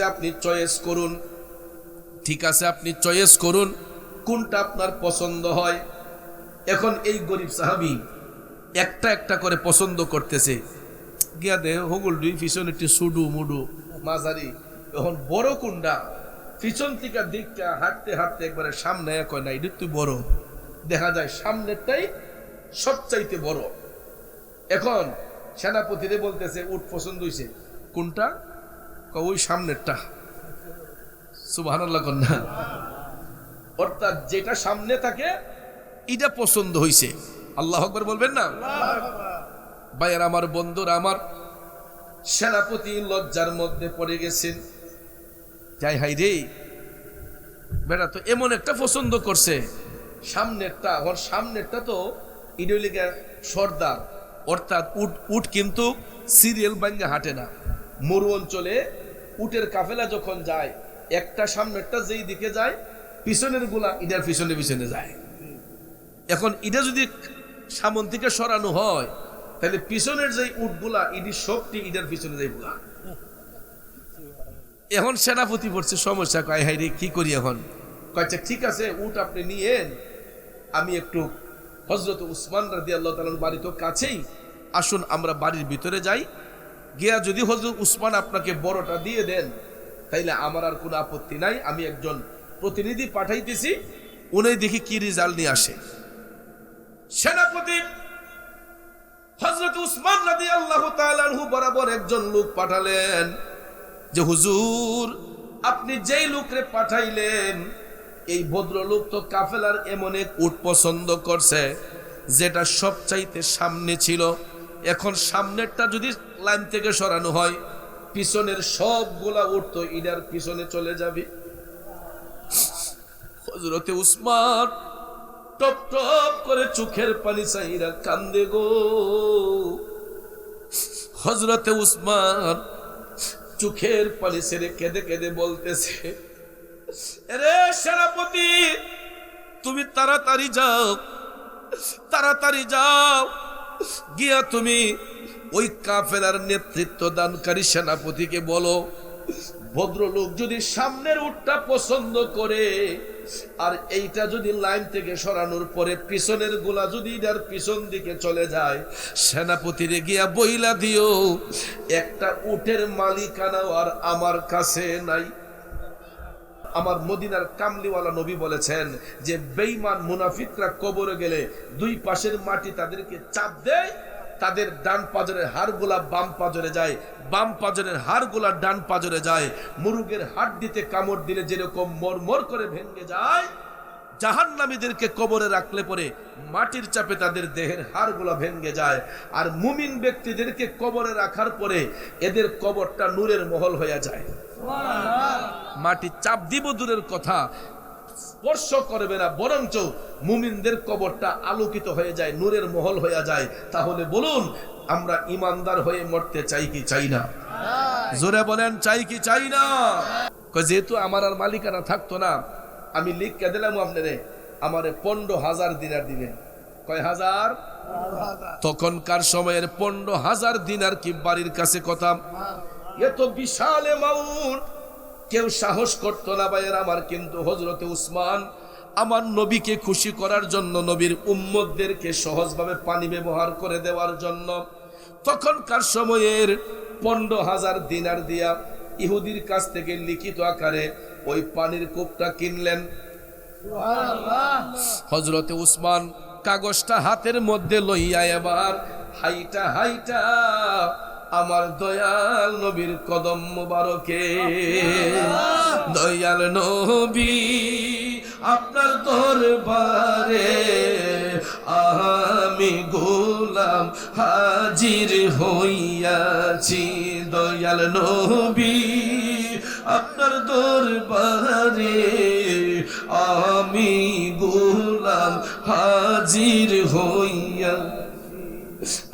আপনি চয়েস করুন, ঠিক আছে আপনি চয়েস করুন কোনটা আপনার পছন্দ হয়। এখন এই গরিব সাহাবী একটা একটা করে পছন্দ করতেছে, গিয়া দে হগুল দুই পিছন একটি সুডু মুডু মাঝারি, এখন বড় কোনটা পিছন থেকে দিকটা হাঁটতে হাঁটতে একবারে সামনে কয় না এটা তুই বড়, দেখা যায় সামনেরটাই সবচাইতে বড়। এখন সেনাপতিরে বলতেছে উট পছন্দ হয়েছে কোনটা, ওই সামনেরটা। সুবহানাল্লাহ কন্যা, অর্থাৎ যেটা সামনে থাকে এটা পছন্দ হইছে। আল্লাহু আকবার বলবেন না? ভাইয়ার আমার, বন্ধুরা আমার, সেনাপতি লজ্জার মধ্যে পড়ে গেছেন। যাই হাই রে, বেটা তো এমন একটা পছন্দ করছে সামনেরটা, ওর সামনেরটা তো ইডলিগা সর্দার, অর্থাৎ উট উট কিন্তু সিরিয়াল ভাঙ্গা হাঁটে না। মরু অঞ্চলে উটের কাফেলা যখন যায়, একটা সামনেরটা যেই দিকে যায় পিছনের গুলা ইডার পিছনে পিছনে যায়। এখন এটা যদি সামন থেকে সরানো হয় তাহলে পিছনের যে উটগুলা ইডি সবটি ইডার পিছনে যাইব। এখন সেনাপতি পড়ছে সমস্যা, কয় হাই রে কি করি এখন? কয়েছে ঠিক আছে উট আপনি নিয়েন, আমি একটু হযরত উসমান রাদিয়াল্লাহু তাআলার বাড়ি তো কাছেই, আসুন আমরা বাড়ির ভিতরে যাই, গিয়া যদি হযরত উসমান আপনাকে বড়টা দিয়ে দেন তাইলে আমার আর কোনো আপত্তি নাই, আমি একজন প্রতিনিধি পাঠাইতেছি, উনি দেখি কি রেজাল্ট নিয়ে আসে। সেনাপতি হযরত উসমান রাদিয়াল্লাহু তাআলা আনহু বরাবর একজন লোক পাঠালেন যে হুজুর আপনি যেই লোকরে পাঠাইলেন এই ভদ্রলোক তো কাফেলার এমন এক উট পছন্দ করছে যেটা সবচাইতে সামনে ছিল, এখন সামনেরটা যদি লাইন থেকে সরানো হয় পিছনের সবগুলা উট তো ইডার পিছনে চলে যাবে। হযরতে উসমান টপ টপ করে চোখের পানি চাইরা কান্দে গো। হযরতে উসমান চোখের পানি ছেড়ে কেঁদে কেঁদে বলতেছে, আরে সেনাপতি তুমি তাড়াতাড়ি যাও, তাড়াতাড়ি যাও, গিয়া তুমি ওই কাফেলার নেতৃত্ব দানকারী সেনাপতিকে বলো ভদ্রলোক যদি সামনের উটটা পছন্দ করে আর এইটা যদি লাইন থেকে সরানোর পরে পিছনের গোলা যদি এটার পিছন দিকে চলে যায়, সেনাপতিরে গিয়া বইলা দিও একটা উটের মালিকানা আর আমার কাছে নাই। আমার মদিনার কামলিওয়ালা নবী বলেছেন যে বেঈমান মুনাফিকরা কবরে গেলে দুই পাশের মাটি তাদেরকে চাপ দেয়, তাদের ডান পাজরের হাড়গুলা বাম পাজরে যায়, বাম পাজরের হাড়গুলা ডান পাজরে যায়। মুরুগের হাড় কামড় দিলে যেরকম মরমর করে ভেঙে যায়, জাহান্নামীদেরকে কবরে রাখলে পরে মাটির চাপে তাদের দেহের হাড়গুলা ভেঙে যায়। আর মুমিন ব্যক্তিদেরকে কবরে রাখার পরে এদের কবরটা নূরের মহল হয়ে যায়। মাটি চাপ দিব দূরের কথা, স্পর্শ করবে না, বরঞ্চ মুমিনদের কবরটা আলোকিত হয়ে যায়, নূরের মহল হয়ে যায়। তাহলে বলুন আমরা ইমানদার হয়ে মরতে চাই কি চাই না? জোরে বলেন চাই কি চাই না? যেহেতু আমার আর মালিকানা থাকতো না, আমি লিখকে দিলাম আপনারে আমারে 15,000 দিনার দিবেন। কয় হাজার? তখনকার সময়ের 15,000 দিনার কি বাড়ির কাছে কথা? এত বিশাল অ্যামাউন্ট কেউ সাহস করতো না ভাইয়ের আমার। কিন্তু হযরতে উসমান আমার নবীকে খুশি করার জন্য, নবীর উম্মতদেরকে সহজভাবে পানি ব্যবহার করে দেওয়ার জন্য তখনকার সময়ের 15,000 দিনার দিয়া ইহুদির কাছ থেকে লিখিত আকারে ওই পানির কূপটা কিনলেন। হযরতে উসমান কাগজটা হাতের মধ্যে লইয়া এবার হাইটা হাইটা আমার দয়াল নবীর কদম মুবারকে, দয়াল নবী আপনার দরবারে আমি গোলাম হাজির হইয়াছি, দয়াল নবী আপনার দরবারে আমি গোলাম হাজির হইয়া।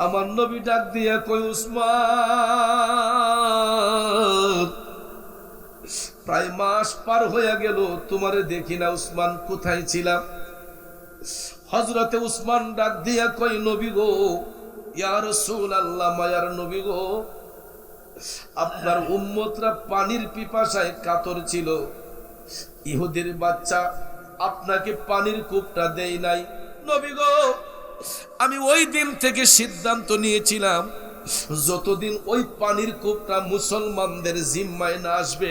আমার নবী ডাক দিয়া কই উসমান প্রায় মাস পার হইয়া গেল তোমারে দেখি না, উসমান কোথায় ছিলাম? হযরতে উসমান ডাক দিয়া কই নবী গো, ইয়া রাসূলুল্লাহ, মায়ার নবী গো আপনার উম্মতরা পানির পিপাসায় কাতর ছিল, ইহুদির বাচ্চা আপনাকে পানির কূপটা দেয় নাই। নবী গো, আমি ওই দিন থেকে সিদ্ধান্ত নিয়েছিলাম, যতদিন ওই পানির কূপটা মুসলমানদের জিম্মায় না আসবে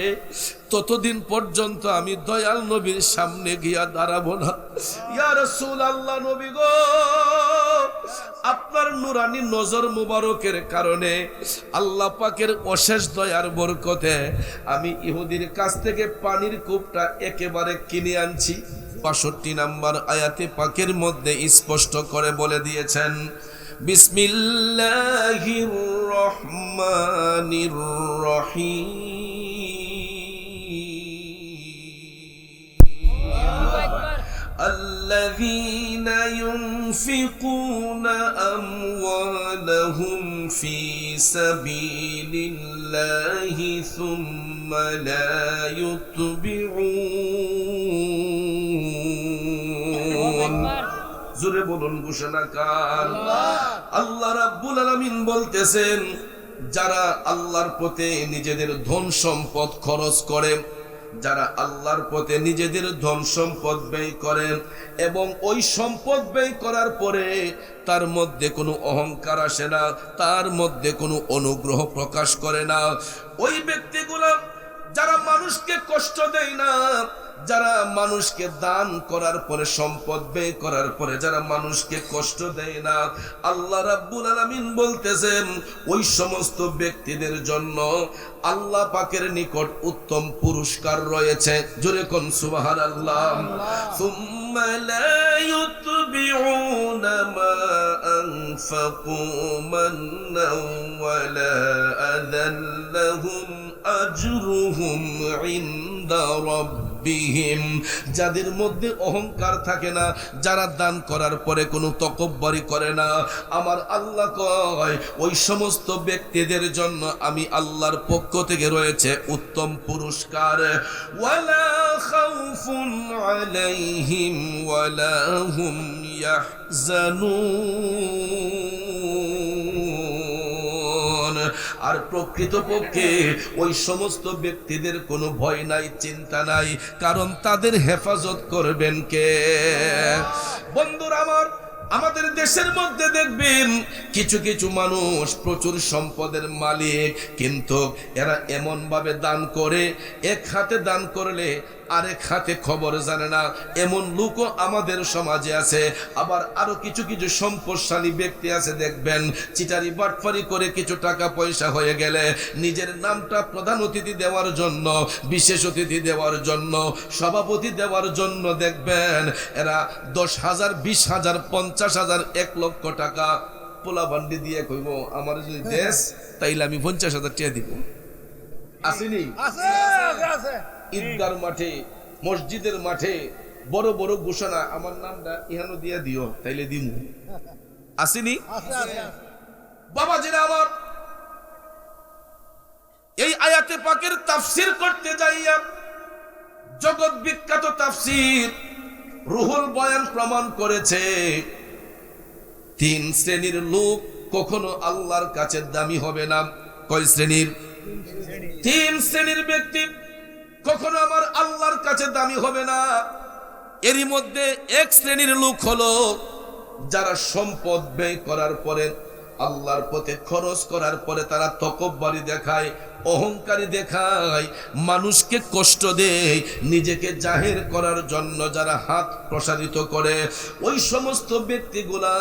ততদিন পর্যন্ত আমি দয়াল নবীর সামনে গিয়া দাঁড়াবো না। ইয়া রাসূলুল্লাহ, নবী গো, আপনার নুরানি নজর মুবারকের কারণে, আল্লাহ পাকের অশেষ দয়ার বরকতে আমি ইহুদির কাছ থেকে পানির কূপটা একেবারে কিনে আনছি। ৬২ নম্বর আয়াতে পাকের মধ্যে স্পষ্ট করে বলে দিয়েছেন, বিসমিল্লাহির রহমানির রহিম, الذين ينفقون أموالهم في سبيل الله ثم لا يتبعون। জোরে বলুন ঘোষণাকার। আল্লাহ রাব্বুল আলামিন বলতেছেন, যারা আল্লাহর পথে নিজেদের ধন সম্পদ খরচ করে, যারা আল্লাহর পথে নিজেদের ধন সম্পদ ব্যয় করেন এবং ওই সম্পদ ব্যয় করার পরে তার মধ্যে কোনো অহংকার আসে না, তার মধ্যে কোনো অনুগ্রহ প্রকাশ করে না, ওই ব্যক্তিগুলো যারা মানুষকে কষ্ট দেয় না, যারা মানুষকে দান করার পরে, সম্পদ ব্যয় করার পরে যারা মানুষকে কষ্ট দেয় না, আল্লাহ রাব্বুল আলামিন বলতেছেন ওই সমস্ত ব্যক্তিদের জন্য আল্লাহ পাকের নিকট উত্তম পুরস্কার রয়েছে। জোরে কোন সুবহানাল্লাহ। সুম্মা লা ইউতবিউনা মা আনফাকু মান্নাও ওয়ালা আযান লাহুম আজরুহুম ইনদা রাব্বিহিম। যাদের মধ্যে অহংকার থাকে না, যারা দান করার পরে কোনো তকব্বরি করে না, আমার আল্লাহ কয় ওই সমস্ত ব্যক্তিদের জন্য আমি আল্লাহর পক্ষ থেকে রয়েছে উত্তম পুরস্কার। ওয়ালা খাউফুন আলাইহিম ওয়ালা হুম ইয়াহজানুন। আর প্রকৃতপক্ষে ওই সমস্ত ব্যক্তিদের কোনো ভয় নাই, চিন্তা নাই, কারণ তাদের হেফাজত করবেন কে? বন্ধুরা আমার, আমাদের দেশের মধ্যে দেখবেন কিছু কিছু মানুষ প্রচুর সম্পদের মালিক, কিন্তু এরা এমন ভাবে দান করে, এক হাতে দান করলে আরেক হাতে খবর জানে না, এমন লোকও আমাদের সমাজে আছে। আবার আরো কিছু কিছু সম্পদশালী ব্যক্তি আছে, দেখবেন চিটারি বাটফারি করে কিছু টাকা পয়সা হয়ে গেলে নিজের নামটা প্রধান অতিথি দেওয়ার জন্য, বিশেষ অতিথি দেওয়ার জন্য, সভাপতি দেওয়ার জন্য দেখবেন এরা 10,000, 20,000, 50,000, 1 লক্ষ টাকা পোলা বান্ডি দিয়ে কইব আমার যদি দেশ তাইলে আমি 50,000 টাকা দিব। আসেনি? ঈদগার মাঠে, মসজিদের মাঠে বড় বড় ঘোষণা, আমার নামটা ইহানো দিয়া দিও তাইলে দিমু। আসেনি? বাবাজিরা আমার, এই আয়াতে পাকের তাফসীর করতে যাইয়া জগৎ বিখ্যাত তাফসীর রুহুল বয়ান প্রমাণ করেছে 3 শ্রেণীর লোক কখনো আল্লাহর কাছে দামি হবে না। কয় শ্রেণীর? 3 শ্রেণীর ব্যক্তি কখনো আমার আল্লাহর কাছে দামি হবে না। এরই মধ্যে 1 শ্রেণীর লোক হলো যারা সম্পদ ব্যয় করার পরে, আল্লাহর পথে খরচ করার পরে তারা তকব্বরি দেখায়, অহংকারী দেখায়, মানুষকে কষ্ট দেয়, নিজেকে জাহির করার জন্য যারা হাত প্রসারিত করে, ওই সমস্ত ব্যক্তিগুলা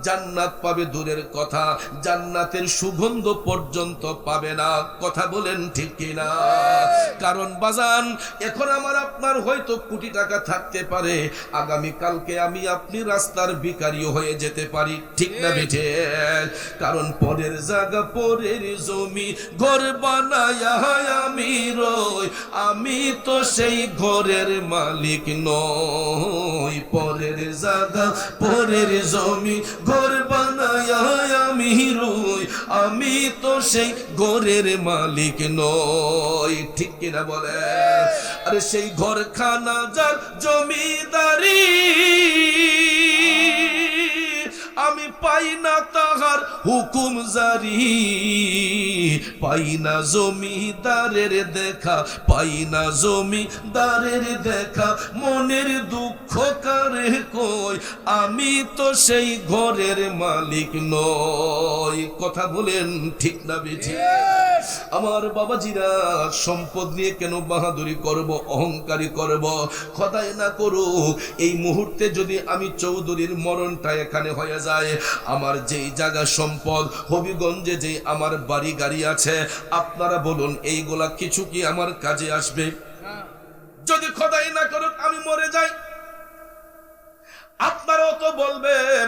জান্নাত পাবে দূরের কথা, জান্নাতের সুগন্ধ পর্যন্ত পাবে না। কথা বলেন ঠিক কিনা? কারণ বাজান, এখন আমার আপনার হয়তো কোটি টাকা থাকতে পারে, আগামী কালকে আমি আপনি রাস্তার ভিখারিও হয়ে যেতে পারি, ঠিক না বেঠে? কারণ পরের জায়গা, পরের জমি, ঘর বানায়া আমি রই, আমি তো সেই ঘরের মালিক নই। পরের জায়গা, পরের জমি, ঘর বানায়া আমি রই, আমি তো সেই ঘরের মালিক নই, ঠিক কিনা বলে? আরে সেই ঘরখানা যার জমিদারি, আমি পাই না তা তাহার হুকুম জারি, পাই না জমিদারের দেখা, পাই না জমিদারের দেখা, মনের দুঃখ কারে কই, আমি তো সেই ঘরের মালিক নই। কথা বলেন ঠিক না বেঠিক? আমার বাবাজিরা, সম্পদ নিয়ে কেন বাহাদুরি করব, অহংকারী করব? খোদাই না করুক এই মুহূর্তে যদি আমি চৌধুরীর মরণটা এখানে হয়ে যায়, আমার যেই জায়গা সম্পদ হবিগঞ্জে যেই আমার বাড়ি গাড়ি আছে, আপনারা বলুন এইগুলা কিছু কি আমার কাজে আসবে? যদি খোদাই না করুক আমি মরে যাই, আপনারাও তো বলবেন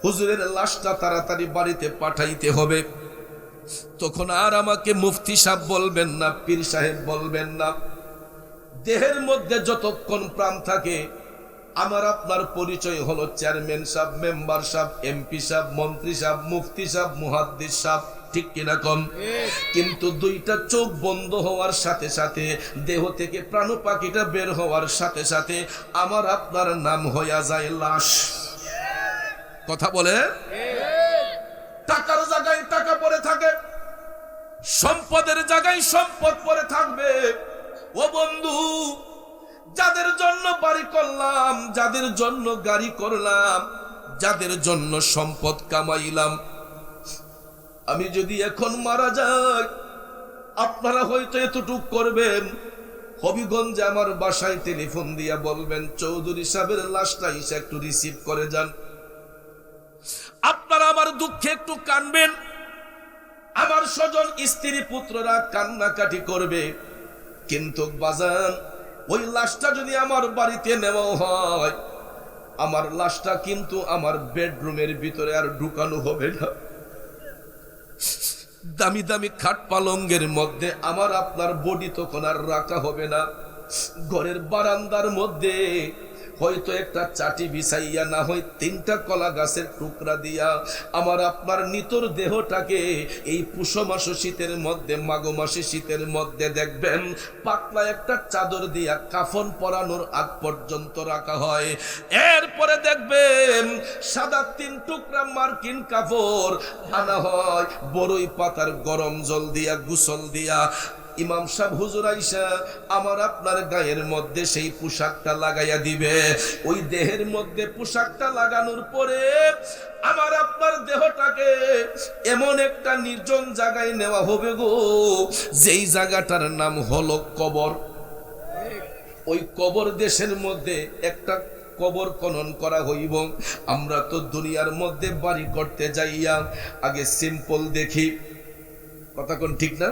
হুজুরের লাশটা তাড়াতাড়ি বাড়িতে পাঠাইতে হবে। তখন আর আমাকে মুফতি সাহেব বলবেন না, পীর সাহেব বলবেন না। দেহের মধ্যে যতক্ষণ প্রাণ থাকে আমার আপনার পরিচয় হলো চেয়ারম্যান সাহেব, মেম্বার সাহেব, এমপি সাহেব, মন্ত্রী সাহেব, মুফতি সাহেব, মুহাদ্দিস সাহেব, ঠিক কিনা কম? কিন্তু দুইটা চোখ বন্ধ হওয়ার সাথে সাথে, দেহ থেকে প্রাণ পাখিটা বের হওয়ার সাথে সাথে আমার আপনার নাম হইয়া যায় লাশ। কথা বলে? টাকার জায়গায় টাকা পড়ে থাকে, সম্পদের জায়গায় সম্পদ পড়ে থাকবে। ও বন্ধু, যাদের জন্য বাড়ি করলাম, যাদের জন্য গাড়ি করলাম, যাদের জন্য সম্পদ কামাইলাম, আমি যদি এখন মারা যাই, আপনারা হয়তো এতটুক করবেন, হবিগঞ্জে আমার বাসায় টেলিফোন দিয়া বলবেন চৌধুরী সাহেবের লাশটা এসে একটু রিসিভ করে যান। আপনারা আমার দুঃখে একটু কানবেন, আমার স্বজন স্ত্রী পুত্ররা কান্নাকাটি করবে। কিন্তু বাজান, ওই লাশটা যদি আমার বাড়িতে নেওয়া হয়, আমার লাশটা কিন্তু আমার বেডরুমের ভিতরে আর ঢুকানো হবে না। দামি দামি খাট পালঙ্গের মধ্যে আমার আপনার বডি তখন আর রাখা হবে না। ঘরের বারান্দার মধ্যে হয়তো একটা চাটি বিছাইয়া, না হয় 3টা কলা গাছের টুকরা দিয়া আমার আপনার নিতর দেহটাকে এই পুষ মাস শীতের মধ্যে, মাঘ মাসে শীতের মধ্যে দেখবেন পাতলা একটা চাদর দিয়া কাফন পরানোর আগ পর্যন্ত রাখা হয়। এরপরে দেখবেন সাদা 3 টুকরা মার্কিন কাপড় আনা হয়, বড়ই পাতার গরম জল দিয়া, গোসল দিয়া ইমাম সাহেব হুজুর আইসা আমার আপনার গায়ের মধ্যে সেই পোশাকটা লাগাইয়া দিবে। ওই দেহের মধ্যে পোশাকটা লাগানোর পরে আমার আপনার দেহটাকে এমন একটা নির্জন জায়গায় নেওয়া হবে গো, যেই জায়গাটার নাম হলো কবর। ওই কবর দেশের মধ্যে একটা কবর খনন করা হইব। আমরা তো দুনিয়ার মধ্যে বাড়ি করতে যাইয়া আগে সিম্পল দেখি, কথা কোন ঠিক না?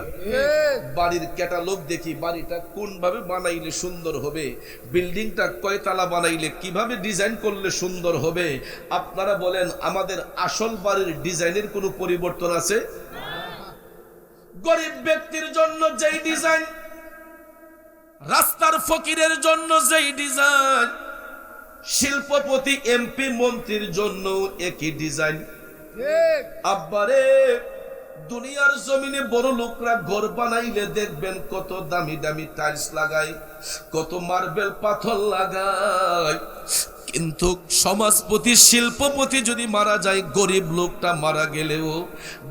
বাড়ির ক্যাটালগ দেখি, বাড়িটা কোন ভাবে বানাইলে সুন্দর হবে, বিল্ডিংটা কয়তলা বানাইলে কিভাবে ডিজাইন করলে সুন্দর হবে। আপনারা বলেন আমাদের আসল বাড়ির ডিজাইনের কোনো পরিবর্তন আছে? গরিব ব্যক্তির জন্য যেই ডিজাইন, রাস্তার ফকিরের জন্য যেই ডিজাইন, শিল্পপতি এমপি মন্ত্রীর জন্য একই ডিজাইন। আব্বারে, দুনিয়ার জমিনে বড় লোকরা ঘর বানাইলে দেখবেন কত দামি দামি টাইলস লাগায়, কত মার্বেল পাথর লাগায়। কিন্তু সমাজপতি শিল্পপতি যদি মারা যায়, গরিব লোকটা মারা গেলেও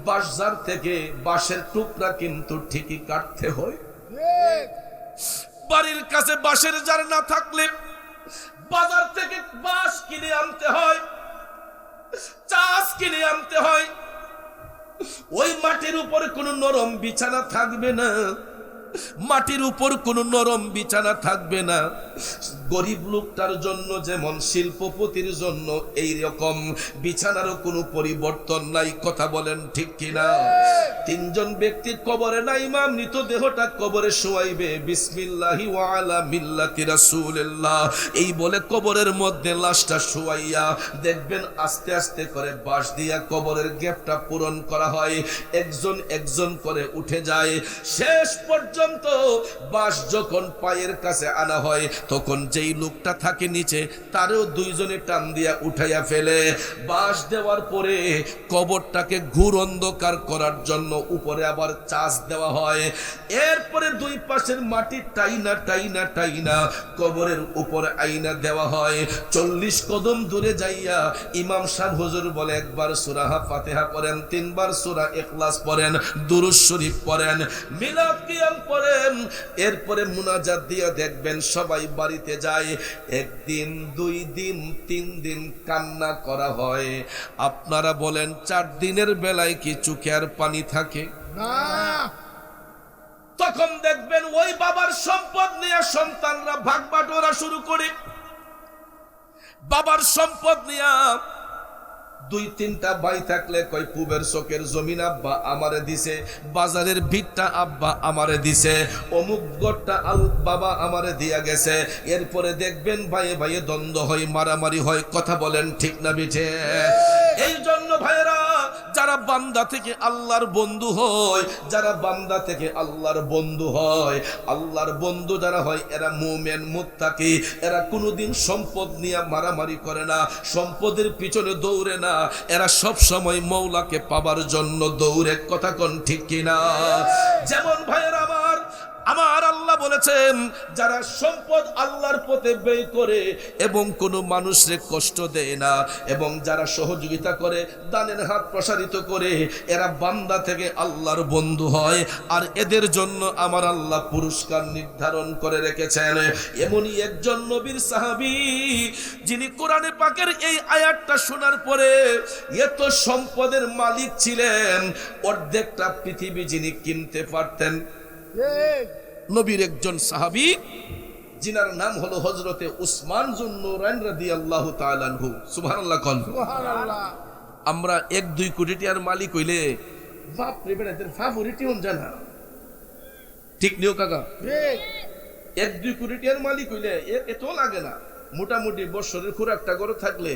বাঁশঝাড় থেকে বাঁশের টুকরা কিন্তু ঠিকই কাটতে হয়। বাড়ির কাছে বাঁশের ঝাড় না থাকলে বাজার থেকে বাঁশ কিনে আনতে হয়, চাষ কিনে আনতে হয়। ওই মাটির উপরে কোনো নরম বিছানা থাকবে না, মাটির উপর কোনো নরম বিছানা থাকবে না। গরিব লোকটার জন্য যেমন শিল্পপতির জন্য এই রকম বিছানারও কোনো পরিবর্তন নাই। কথা বলেন ঠিক কিনা? 3 জন ব্যক্তি কবরে না, ইমাম মৃত দেহটা কবরে শোয়াইবে, বিসমিল্লাহি ওয়া আলা মিল্লাতি রাসূলিল্লাহ এই বলে কবরের মধ্যে লাশটা শোয়াইয়া দেখবেন আস্তে আস্তে করে বাঁশ দিয়া কবরের গ্যাপটা পূরণ করা হয়। একজন একজন করে উঠে যায়, শেষ পর্যন্ত পর্যন্ত বাঁশ যখন পায়ের কাছে আনা হয় তখন যেই লোকটা থাকে নিচে তারও দুইজনে টান দিয়া উঠাইয়া ফেলে। বাঁশ দেওয়ার পরে কবরটাকে ঘুর অন্ধকার করার জন্য উপরে আবার চাষ দেওয়া হয়। এরপরে দুই পাশের মাটি টাইনা টাইনা টাইনা কবরের উপরে আইনা দেওয়া হয়। 40 কদম দূরে যাইয়া ইমাম সাহেব হুজুর বলে একবার সূরা ফাতিহা পড়েন, 3 বার সূরা ইখলাস পড়েন, দুরূদ শরীফ পড়েন, মিলাদ কিয়াম পড়েন। এরপরে মুনাজাত দিয়া দেখবেন সবাই বাড়িতে যায়। 1 দিন 2 দিন 3 দিন কান্না করা হয়। আপনারা বলেন 4 দিনের বেলায় কি চোখে আর পানি থাকে না? তখন দেখবেন ওই বাবার সম্পদ নিয়ে সন্তানরা ভাগ বাটোয়ারা শুরু করে। বাবার সম্পদ নিয়ে 2-3টা ভাই থাকলে কই পুবের চকের জমিন আব্বা আমারে দিছে, বাজারের ভিটটা আব্বা আমারে দিছে, অমুক গড়টা বাবা আমারে দিয়া গেছে। এরপরে দেখবেন ভাইয়ে ভাইয়ে দ্বন্দ্ব হয়, মারামারি হয়। কথা বলেন ঠিক না বিঠে? এই জন্য ভাইরা যারা বান্দা থেকে আল্লাহর বন্ধু হয়, যারা বান্দা থেকে আল্লাহর বন্ধু হয়, আল্লাহর বন্ধু যারা হয় এরা মুমিন মুত্তাকি। এরা কোনোদিন সম্পদ নিয়ে মারামারি করে না, সম্পদের পিছনে দৌড়ে না। এরা সব সময় মওলাকে পাবার জন্য দৌড়ে। কথা কোন ঠিক কিনা? যেমন ভাইরা আমার আল্লাহ বলেছেন যারা সম্পদ আল্লাহর পথে ব্যয় করে এবং কোনো মানুষকে কষ্ট দেয় না এবং যারা সহযোগিতা করে, দানের হাত প্রসারিত করে, এরা বান্দা থেকে আল্লাহর বন্ধু হয়। আর এদের জন্য আমার আল্লাহ পুরস্কার নির্ধারণ করে রেখেছেন। এমনই একজন নবীর সাহাবী যিনি কোরআনে পাকের এই আয়াতটা শোনার পরে এত সম্পদের মালিক ছিলেন, অর্ধেকটা পৃথিবী যিনি কিনতে পারতেন। নবীর একজন সাহাবী যিনার নাম হলো হযরতে উসমান যুন নূরাইন রাদিয়াল্লাহু তাআলা আনহু। সুবহানাল্লাহ কোন সুবহানাল্লাহ। আমরা 1-2 কোটি টাকার মালিক হইলে বাপ রে বেড়াদের ফেভারিটি হন জানা, ঠিক নিও কাকা? ঠিক। 1-2 কোটি টাকার মালিক হইলে এত লাগে না। মোটামুটি বছরের খোরাকটা গড়ে থাকলে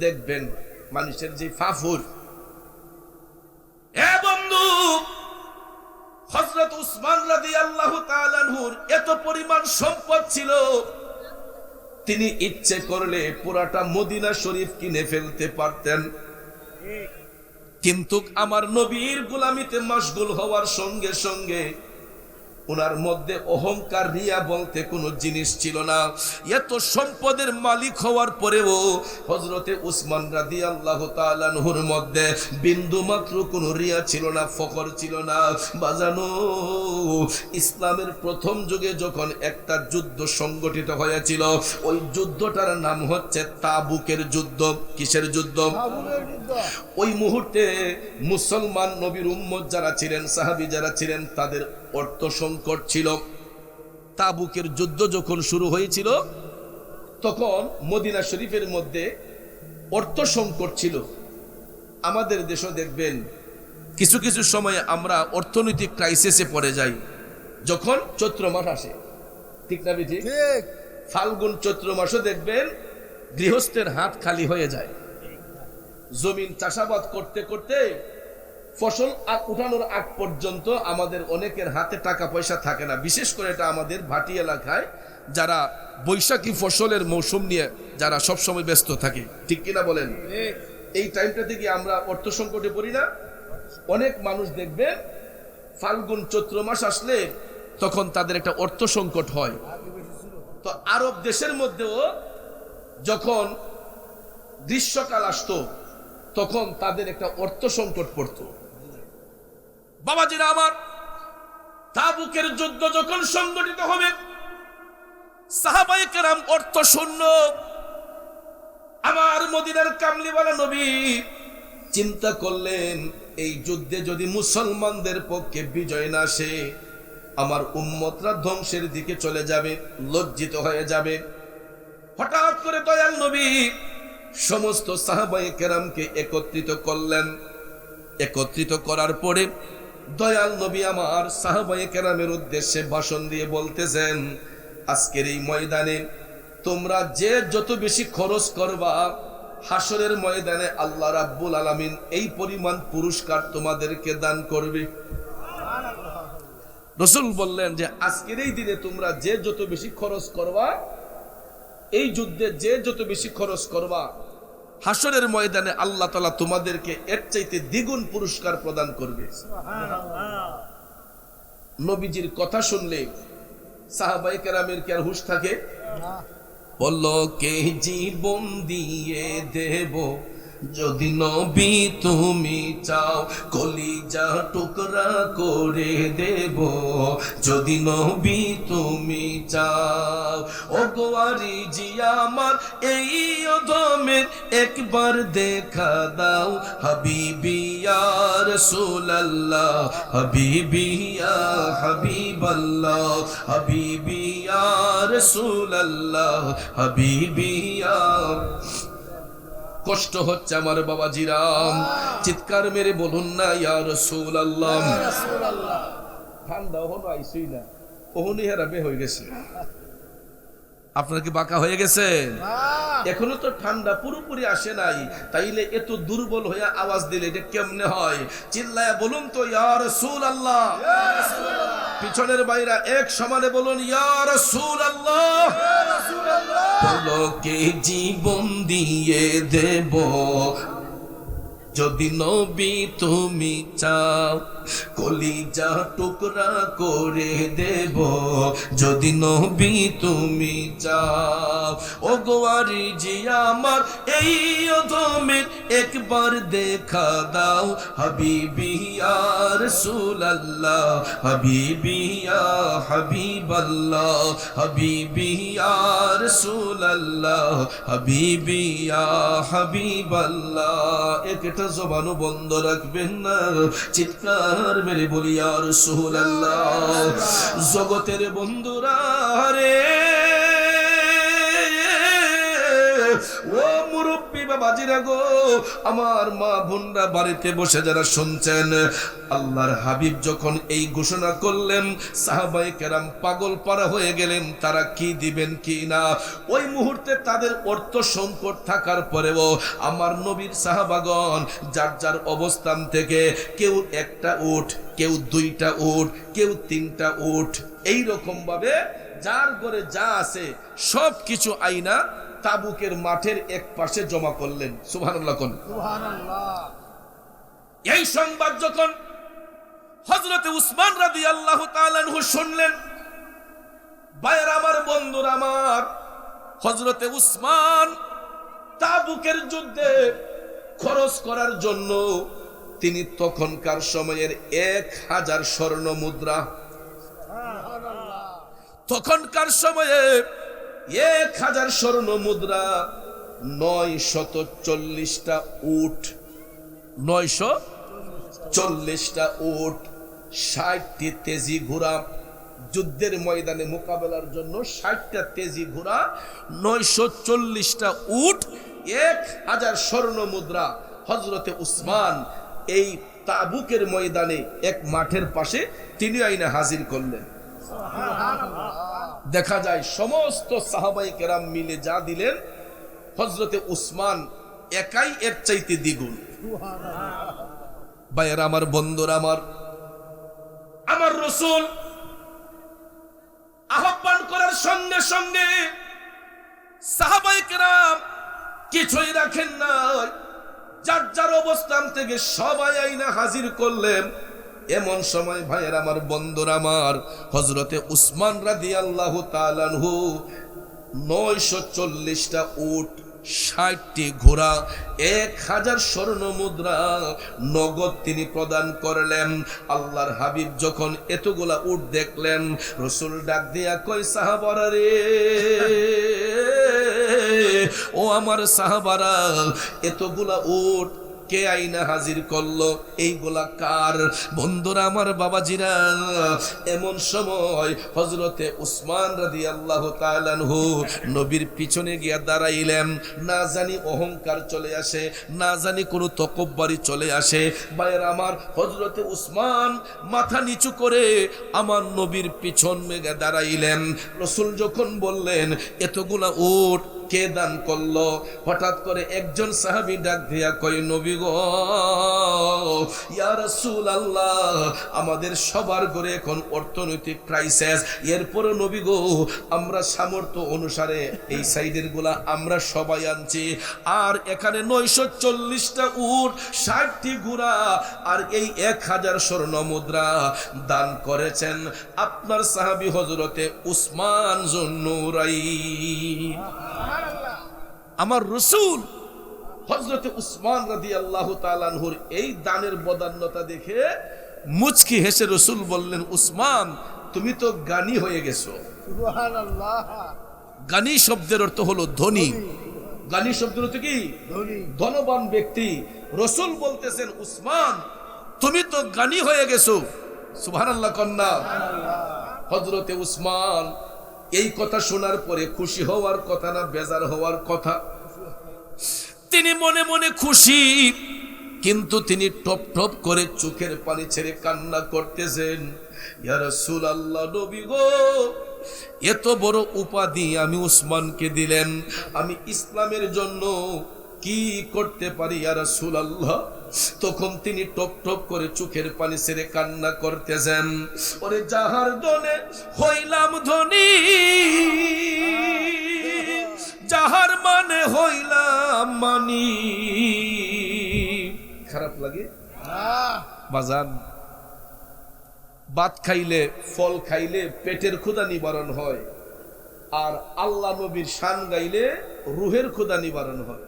দেখবেন মানুষের যে ফাফুর। এ বন্ধু, হযরত উসমান রাদিয়াল্লাহু তাআলা আনহুর এত পরিমাণ সম্পদ ছিল, তিনি ইচ্ছে করলে পুরাটা মদিনা শরীফ কিনে ফেলতে পারতেন। কিন্তু আমার নবীর গোলামিতে মশগুল হওয়ার সঙ্গে সঙ্গে ওনার মধ্যে অহংকার, রিয়া বলতে কোনো জিনিস ছিল না। এত সম্পদের মালিক হওয়ার পরেও হযরতে উসমান রাদিয়াল্লাহু তাআলা আনহুর মধ্যে বিন্দু মাত্র কোনো রিয়া ছিল না, ফখর ছিল না। বাজানো, ইসলামের প্রথম যুগে যখন একটা যুদ্ধ সংগঠিত হয়েছিল, ওই যুদ্ধটার নাম হচ্ছে তাবুকের যুদ্ধ। কিসের যুদ্ধ? ওই মুহূর্তে মুসলমান নবীর উম্মত যারা ছিলেন, সাহাবী যারা ছিলেন, তাদের অর্থ সংকট ছিল। তাবুকের যুদ্ধ যখন শুরু হয়েছিল তখন মদিনা শরীফের মধ্যে অর্থ সংকট ছিল। আমাদের দেশও দেখবেন কিছু কিছু সময়ে আমরা অর্থনৈতিক ক্রাইসিসে পড়ে যাই যখন চৈত্র মাস আসে, ঠিক না বিজি? ঠিক। ফাল্গুন চৈত্র মাসও দেখবেন গৃহস্থের হাত খালি হয়ে যায়। জমিন চাষাবাদ করতে করতে ফসল উঠানোর আগ পর্যন্ত আমাদের অনেকের হাতে টাকা পয়সা থাকে না। বিশেষ করে এটা আমাদের ভাটি এলাকায় যারা বৈশাখী ফসলের মৌসুম নিয়ে যারা সব সময় ব্যস্ত থাকে, ঠিক কিনা বলেন? এই টাইমটা থেকে আমরা অর্থ সংকটে পড়ি না? অনেক মানুষ দেখবেন ফাল্গুন চৈত্র মাস আসলে তখন তাদের একটা অর্থ সংকট হয়। তো আরব দেশের মধ্যেও যখন গ্রীষ্মকাল আসতো তখন তাদের একটা অর্থ সংকট পড়তো। বাবাজিরা আমার, তাবুকের যুদ্ধ যখন সংগঠিত হবে, সাহাবায়ে কেরাম অর্থ শূন্য। আমার মদিনার কামলিওয়ালা নবী চিন্তা করলেন, এই যুদ্ধে যদি মুসলমানদের পক্ষে বিজয় না আসে, আমার উম্মতরা ধ্বংসের দিকে চলে যাবে, লজ্জিত হয়ে যাবে। হঠাৎ করে দয়াল নবী সমস্ত সাহাবায়ে কেরামকে একত্রিত করলেন। একত্রিত করার পরে দয়াল নবী আমার সাহাবায়ে কেরামের উদ্দেশ্যে ভাষণ দিয়ে বলতেছেন, আজকের এই ময়দানে তোমরা যে যত বেশি খরচ করবা, হাসরের ময়দানে আল্লাহ রাব্বুল আলামিন এই পরিমাণ পুরস্কার তোমাদেরকে দান করবে। রাসূল বললেন যে আজকের এই দিনে তোমরা যে যত বেশি খরচ করবা, এই যুদ্ধে যে যত বেশি খরচ করবা, হাসরের ময়দানে আল্লাহ তাআলা তোমাদেরকে এর চাইতে দ্বিগুণ পুরস্কার প্রদান করবে। নবীজির কথা শুনলে সাহাবায়ে কেরামের কি আর হুঁশ থাকে? বলল কে জীবন দিয়ে দেব যদি নবী তুমি চাও, কলিজা টুকরা করে দেব যদি নবী তুমি চাও। ও গোয়ারি জি আমার এই অধমের একবার দেখা দাও, হাবিবি ইয়া রাসূলুল্লাহ, হাবিবি ইয়া হাবিবাল্লাহ, হাবিবি ইয়া রাসূলুল্লাহ, হাবিবি ইয়া। কষ্ট হচ্ছে আমার বাবাজিরাম, চিৎকার মেরে বলুন না ইয়া রাসূলুল্লাহ। ঠান্ডা হলো আইসই না, ওহনি হেরাবে হয়ে গেছে। আপনার কি বাঁকা হয়ে গেছে? এখনো তো ঠান্ডা পুরোপুরি আসে নাই, তাইলে এত দুর্বল হয়ে আওয়াজ দিলে এটা কেমনে হয়? চিল্লায়া বলুন তো ইয়া রাসূলুল্লাহ। পিছনের বাইরা এক সমানে বলুন ইয়া রাসূলুল্লাহ। বলো কে জীবন দিয়ে দেব যদি নবী তুমি চাও, কলিজা টুকরা করে দেব যদি নবী তুমি চাও। ও গোয়ারি জি আমার এই অধমের একবার দেখা দাও, হাবিবি ইয়া রাসূলুল্লাহ, হাবিবি ইয়া হাবিবাল্লাহ, হাবিবি ইয়া রাসূলুল্লাহ, হাবিবি ইয়া হাবিবাল্লাহ। একটা জবানও বন্ধ রাখবেন না, চিৎকার মেরে বলি ইয়া রাসূলুল্লাহ। জগতের বন্ধুরা রে, ও মুরব্বি বাবাজিরা গো, আমার মা বোনরা বাড়িতে বসে যারা শুনছেন, আল্লাহর হাবিব যখন এই ঘোষণা করলেন সাহাবায়ে কেরাম পাগল পারা হয়ে গেলেন, তারা কি দিবেন কি না। ওই মুহূর্তে তাদের অর্থ সংকট থাকার পরেও আমার নবীর সাহাবাগণ যার যার অবস্থান থেকে কেউ একটা উট, কেউ দুইটা উট, কেউ তিনটা উট, এই রকম ভাবে যার ঘরে যা আছে সব কিছু আইনা তাবুকের মাঠের এক পাশে জমা করলেন। সুবহানাল্লাহ কোন সুবহানাল্লাহ। এই সংবাদ যখন হযরতে উসমান রাদিয়াল্লাহু তাআলা আনহু শুনলেন, ভাইরা আমার, বন্ধুরা আমার, হযরতে উসমান তাবুকের যুদ্ধে খরচ করার জন্য তিনি তখনকার সময়ের 1000 স্বর্ণ মুদ্রা, তখনকার সময়ে 1000 স্বর্ণ মুদ্রা, 940টা উট, 940টা উট, 60টি তেজি ঘোড়া, যুদ্ধের ময়দানে মোকাবেলার জন্য 60টা তেজি ঘোড়া, 940টা উট, 1000 স্বর্ণ মুদ্রা হযরতে উসমান এই তাবুকের ময়দানে এক মাঠের পাশে তিনি আইনা হাজির করলেন। দেখা যায় সমস্ত সাহাবায়ে কেরাম মিলে যা দিলেন, হযরতে উসমান একাই এর চাইতে দ্বিগুণ। ভাইয়েরা আমার, বন্ধুরা আমার, আমার রাসূল আহ্বান করার সঙ্গে সঙ্গে সাহাবায়ে কেরাম কিছুই রাখেন না, যার যার অবস্থান থেকে সবাই আইনা হাজির করলেন। এমন সময় ভাইয়ের আমার, বন্ধুরা আমার, হযরতে উসমান রাদিয়াল্লাহু তাআলা আনহু 940টা উট, 60টি ঘোড়া, 1000 স্বর্ণ মুদ্রা নগদ তিনি প্রদান করলেন। আল্লাহর হাবিব যখন এতগুলা উট দেখলেন, রাসূল ডাক দিয়া কয়, সাহাবারা রে, ও আমার সাহাবারা, এতগুলা উট কে আইনা হাজির করলো, এইগুলা কার? বন্ধুরা আমার, বাবাজিরা, এমন সময় হযরতে উসমান রাদিয়াল্লাহু তাআলা আনহু নবীর পিছনে গিয়া দাঁড়াইলেন। না জানি অহংকার চলে আসে, না জানি কোনো তকব্বরি চলে আসে। ভাইয়েরা আমার, হযরতে উসমান মাথা নিচু করে আমার নবীর পিছনে দাঁড়াইলেন। রাসূল যখন বললেন এতগুলা উট কে দান করলো? হঠাৎ করে একজন সাহাবী ডাক দিয়া কয়, নবী গো, ইয়া রাসূলুল্লাহ, আমাদের সবার ঘরে এখন অর্থনৈতিক ক্রাইসিস, এরপরে নবী গো আমরা সামর্থ্য অনুসারে এই সাইডের গুলা আমরা সবাই আনছি, আর এখানে 940টা উট, 60টি ঘোড়া আর এই 1000 স্বর্ণ মুদ্রা দান করেছেন আপনার সাহাবী হযরতে উসমান যুন্নুরাইন। আমার রাসূল হযরতে উসমান রাদিয়াল্লাহু তাআলা আনহুর এই দানের বদান্যতা দেখে মুচকি হেসে রাসূল বললেন, উসমান তুমি তো জ্ঞানী হয়ে গেছো। সুবহানাল্লাহ। জ্ঞানী শব্দের অর্থ হলো ধনী। জ্ঞানী শব্দের অর্থ কি? ধনবান ব্যক্তি। রাসূল বলতেছেন, উসমান তুমি তো জ্ঞানী হয়ে গেছো। সুবহানাল্লাহ কন্যা। হযরতে উসমান এই কথা শোনার পরে খুশি হওয়ার কথা না বেজার হওয়ার কথা? তিনি মনে মনে খুশি, কিন্তু তিনি টপ টপ করে চোখের পানি ছেড়ে কান্না করতেছেন। ইয়া রাসূলুল্লাহ, নবী গো, এত বড় উপাধি আমি উসমানকে দিলেন, আমি ইসলামের জন্য কি করতে পারি ইয়া রাসূলুল্লাহ? তখন তিনি টপ টপ করে চোখের পানি ছেড়ে কান্না করতেছেন। ওরে যাহার দনে হইলাম ধনী, যাহার মানে হইলাম মানি। খারাপ লাগে বাজান? ভাত খাইলে, ফল খাইলে পেটের ক্ষুধা নিবারণ হয়, আর আল্লাহ নবীর শান গাইলে রুহের ক্ষুধা নিবারণ হয়।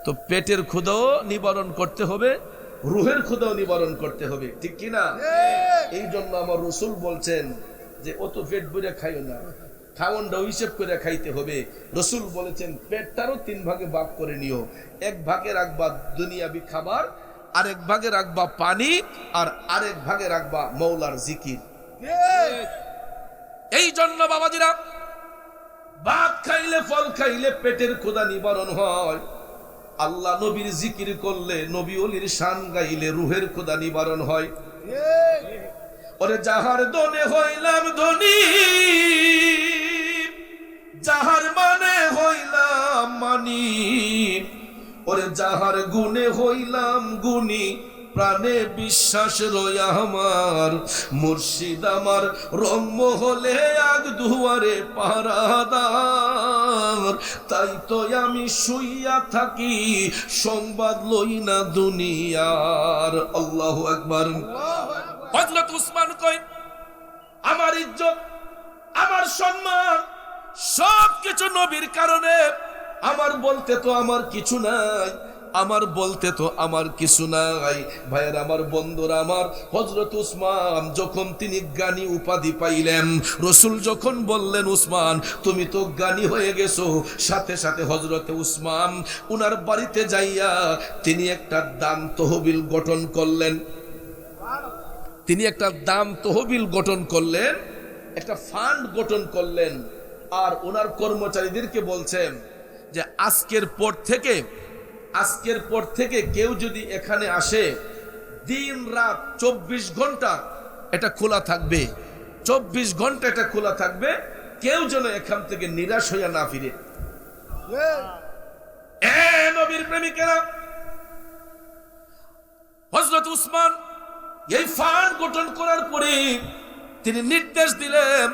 তো পেটের ক্ষুধাও নিবারণ করতে হবে, রুহের ক্ষুধাও নিবারণ করতে হবে, ঠিক কি না? এই জন্য আমার রাসূল বলছেন যে অত পেট ভরে খাইও না, খাওয়ানটাও হিসেব করে খাইতে হবে। রাসূল বলেছেন পেটটারও 3 ভাগে ভাগ করে নিও, 1 ভাগে রাখবা দুনিয়াবি খাবার, আরেক ভাগে রাখবা পানি, আর আরেক ভাগে রাখবা মৌলার জিকির। এই জন্য বাবাজিরা, ভাত খাইলে ফল খাইলে পেটের ক্ষুধা নিবারণ হয়, আল্লাহ নবীর জিকির করলে, নবী ওলির শান গাইলে রুহের ক্ষুধা নিবারণ হয়। ওরে যাহার দনে হইলাম ধনী, যাহার মানে হইলাম মানি, ওরে যাহার গুণে হইলাম গুণী, প্রাণে বিশ্বাস রয়া আমার, মুর্শিদ আমার রম্য হলে আগ দুয়ারে পাহারাদার, তাই তো আমি শুইয়া থাকি সংবাদ লই না দুনিয়ার। আল্লাহু আকবার। হযরত উসমান কয়, আমার ইজ্জত, আমার সম্মান সবকিছু নবীর কারণে, আমার বলতে তো আমার কিছু নাই, আমার বলতে তো আমার কিছু নাই। ভাইয়ের আমার, বন্ধুরা আমার, হযরত উসমান যখন তিনি জ্ঞানী উপাধি পাইলেন, রাসূল যখন বললেন উসমান তুমি তো জ্ঞানী হয়ে গেছো, সাথে সাথে হযরতে উসমান উনার বাড়িতে যাইয়া তিনি একটা দান তহবিল গঠন করলেন। তিনি একটা দান তহবিল গঠন করলেন, একটা ফান্ড গঠন করলেন, আর ওনার কর্মচারীদেরকে বলছেন যে আজকের পর থেকে কেউ যদি এখানে আসে, দিন রাত 24 ঘন্টা এটা খোলা থাকবে, 24 ঘন্টা এটা খোলা থাকবে, কেউ যেন এখান থেকে নিরাশ হইয়া না ফিরে। নবীর প্রেমিকেরা, হযরত উসমান এই ফান্ড গঠন করার পরে তিনি নির্দেশ দিলেন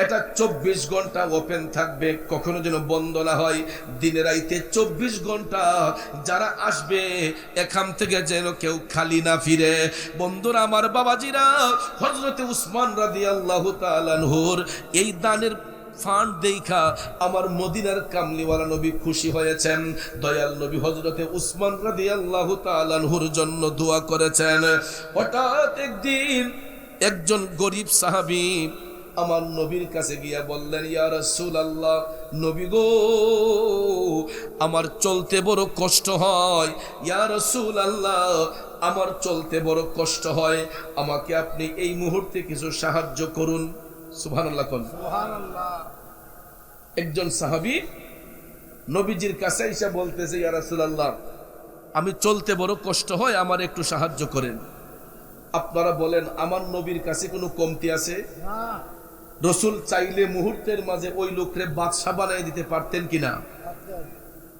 এটা 24 ঘন্টা ওপেন থাকবে, কখনো যেন বন্ধ না হয়। দিনে রাইতে 24 ঘন্টা যারা আসবে এখান থেকে যেন কেউ খালি না ফিরে। বন্ধুরা আমার, বাবাজিরা, হযরতে উসমান রাদিয়াল্লাহু তাআলা আনহুর এই দানের ফান্ড দেখা আমার মদিনার কামলিওয়ালা নবী খুশি হয়েছেন। দয়াল নবী হযরতে উসমান রাদিয়াল্লাহু তাআলা আনহুর জন্য দোয়া করেছেন। হঠাৎ একদিন একজন গরিব সাহাবী আমার নবীর কাছে গিয়া বললেন, ইয়া রাসূলুল্লাহ, নবী গো, আমার চলতে বড় কষ্ট হয়, ইয়া রাসূলুল্লাহ, আমার চলতে বড় কষ্ট হয়, আমাকে আপনি এই মুহূর্তে কিছু সাহায্য করুন। সুবহানাল্লাহ। সুবহানাল্লাহ। একজন সাহাবী নবীজির কাছে এসে বলতেছে, ইয়া রাসূলুল্লাহ, আমি চলতে বড় কষ্ট হয়, আমার একটু সাহায্য করেন। আপনারা বলেন আমার নবীর কাছে কোনো কমতি আছে? রসুল চাইলে মুহূর্তের মাঝে ওই লোকরে বাদশা বানাই দিতে পারতেন কিনা?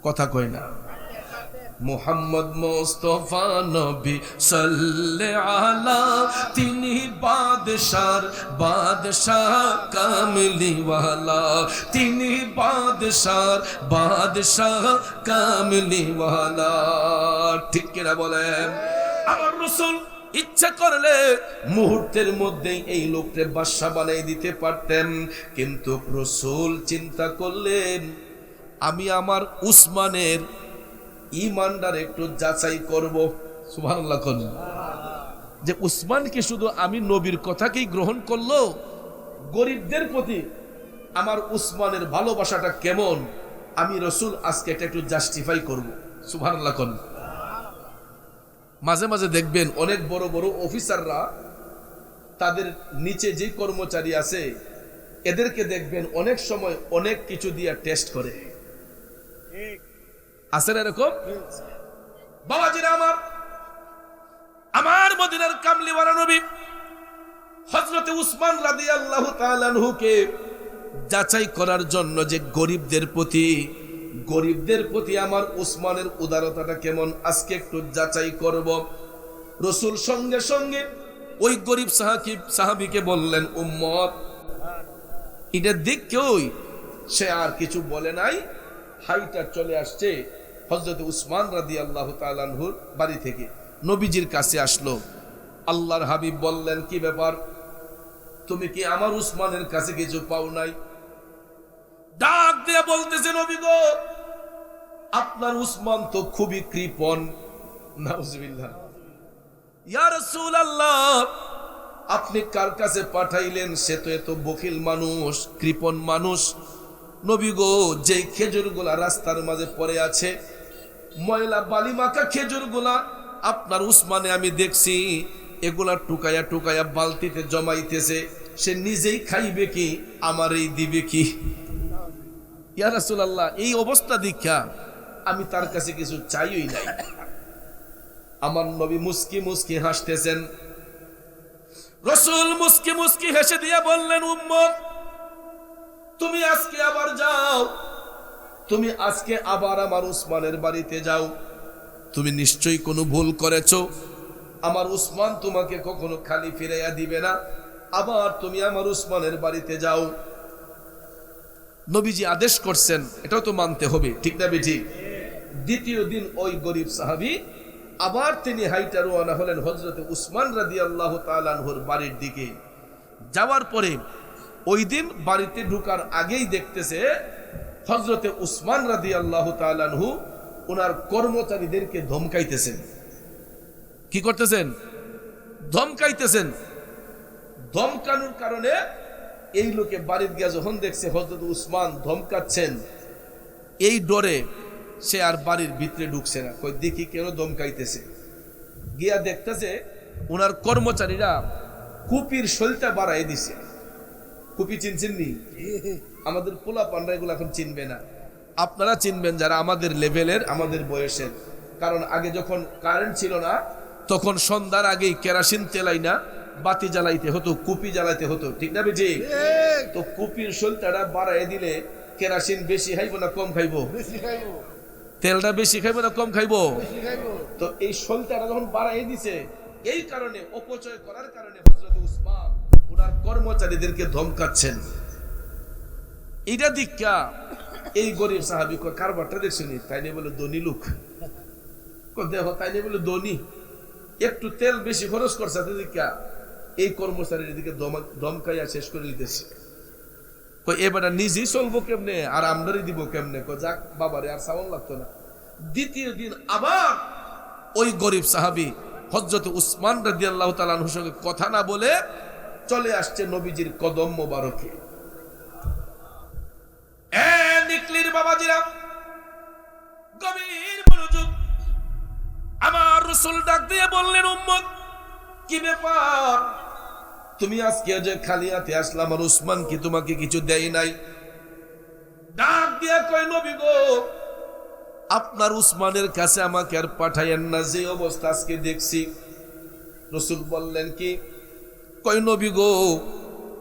কথা কয় না। মুহাম্মদ মুস্তাফা নবী সাল্লাল্লাহু আলা, তিনি বাদশার বাদশাহ কামলিওয়ালা, তিনি বাদশার বাদশাহ কামলিওয়ালা। ঠিক কিনা বলেন? আমার রাসূল ইচ্ছা করলে মুহূর্তের মধ্যেই এই লোককে বাদশা বানাই দিতে পারতেন, কিন্তু রাসূল চিন্তা করলেন আমি আমার উসমানের ঈমানদার একটু যাচাই করব। সুবহানাল্লাহ কোন যে উসমানকে শুধু আমি নবীর কথাকেই গ্রহণ করলো, গরিবদের প্রতি আমার উসমানের ভালোবাসাটা কেমন, আমি রাসূল আজকে এটা একটু জাস্টিফাই করব। সুবহানাল্লাহ কোন। মাঝে মাঝে দেখবেন অনেক বড় বড় অফিসাররা তাদের নিচে যে কর্মচারী আছে এদেরকে দেখবেন অনেক সময় অনেক কিছু দিয়ে টেস্ট করে। আছে না এরকম? বাবাজিরা আমার মদিনার কামলিওয়ালা নবী হযরতে উসমান রাদিয়াল্লাহু তাআলা আনহুকে যাচাই করার জন্য যে গরিবদের প্রতি আমার উসমানের উদারতাটা কেমন আজকে একটু যাচাই করব। রাসূল সঙ্গে সঙ্গে ওই গরিব সাহাবীকে বললেন, উম্মত এটা দেখেই সে আর কিছু বলে নাই, হাইটা চলে আসছে হযরত উসমান রাদিয়াল্লাহু তাআলা আনহুর বাড়ি থেকে নবীজির কাছে আসলো। আল্লাহর হাবিব বললেন, কি ব্যাপার, তুমি কি আমার উসমানের কাছে কিছু পাও নাই? ডাক দিয়ে বলতেছে, নবী গো, আপনার উসমান তো খুবই কৃপণ। নাউজুবিল্লাহ। ইয়া রাসূলুল্লাহ, আপনি কার কাছে পাঠাইলেন? সে তো এত বখিল মানুষ, কৃপণ মানুষ। নবী গো, যে খেজুরগুলা রাস্তার মাঝে পড়ে আছে, ময়লা বালি মাখা খেজুরগুলা আপনার উসমানে আমি দেখছি এগুলা টুকায়া টুকায়া বালতিতে জমাইতেছে। সে নিজেই খাইবে কি, আমারই দিবে কি? ইয়া রাসূলুল্লাহ, এই অবস্থা দেখা আমি তার কাছে কিছু চাইই নাই। আমার নবী মুস্কি মুস্কি হাসতেছেন। রাসূল মুস্কি মুস্কি হেসে দিয়ে বললেন, উম্মত তুমি আজকে আবার যাও, তুমি আজকে আবার আমার উসমানের বাড়িতে যাও। তুমি নিশ্চয়ই কোনো ভুল করেছো, আমার উসমান তোমাকে কখনো খালি ফিরাইয়া দিবে না। আবার তুমি আমার উসমানের বাড়িতে যাও। নবীজি আদেশ করছেন, এটাও তো মানতে হবে, ঠিক না বেঠিক? দ্বিতীয় দিন ওই গরিব সাহাবী আবার তিনি হাইটা রওনা হলেন হযরতে উসমান রাদিয়াল্লাহু তাআলা আনহুর বাড়ির দিকে। যাওয়ার পরে ওই দিন বাড়িতে ঢোকার আগেই দেখতেছে হযরতে উসমান রাদিয়াল্লাহু তাআলা আনহু ওনার কর্মচারীদেরকে ধমকাইতেছেন। কি করতেছেন? ধমকাইতেছেন। ধমকানোর কারণে এই লোকে বাড়িতে গিয়ে যখন দেখছে হযরত উসমান ধমকাচ্ছেন, এই ডরে সে আর বাড়ির ভিতরে ঢুকছে না। কই দেখি কেন ধমকাইতেছে। গিয়া দেখতেছে ওনার কর্মচারীরা কুপির শৈলটা বাড়াই দিছে। কুপি চিনছেন নি? আমাদের পোলা পান্ডা এগুলো এখন চিনবে না, আপনারা চিনবেন যারা আমাদের লেভেলের, আমাদের বয়সের। কারণ আগে যখন কারেন্ট ছিল না তখন সন্ধ্যার আগেই কেরাসিন তেলাই না বাতি জ্বালাইতে হতো, কুপি জ্বালাইতে হতো, ঠিক না বেজি? তো কুপির শৈলটা বাড়াই দিলে কেরাসিন বেশি খাইব না কম খাইব? তেলটা বেশি খাইব না কম খাইব? তো এই শৈলটা যখন বাড়াই দিছে, এই কারণে অপচয় করার কারণে হযরত উসমান ওনার কর্মচারীদেরকে ধমকাচ্ছেন। এইটা দীক্ষা এই গরিব সাহাবী কারবারটা দেখছেন, তাই নিয়ে বলে ধনী লোক। দেখো তাই নিয়ে বলে ধনী, একটু তেল বেশি খরচ করছে দীক্ষা এই কর্মচারীর দিকে ধমকাইয়া শেষ করে দিতেছে। এবার নিজেই চলবো কেমনে আর আমদানি দিব কেমনে? যাক বাবারে, আর সাউন্ড লাগতো না। দ্বিতীয় দিন আবার ওই গরিব সাহাবী হযরত উসমান রাদিয়াল্লাহু তাআলা আনহুর সঙ্গে কথা না বলে চলে আসছে নবীজির কদম মোবারকে। নিকলির বাবাজিরা, গভীর মনোযোগ। আমার রাসূল ডাক দিয়ে বললেন, উম্মত কি ব্যাপার, তুমি আজকে যে খালি হাতে আসলাম, আমার উসমান কি তোমাকে কিছু দেয় নাই? ডাক দিয়ে কয়, নবী গো, আপনার উসমানের কাছে আমাকে আর পাঠাইয়েন না, যে অবস্থা আজকে দেখছি। রাসূল বললেন, কি? কয়, নবী গো,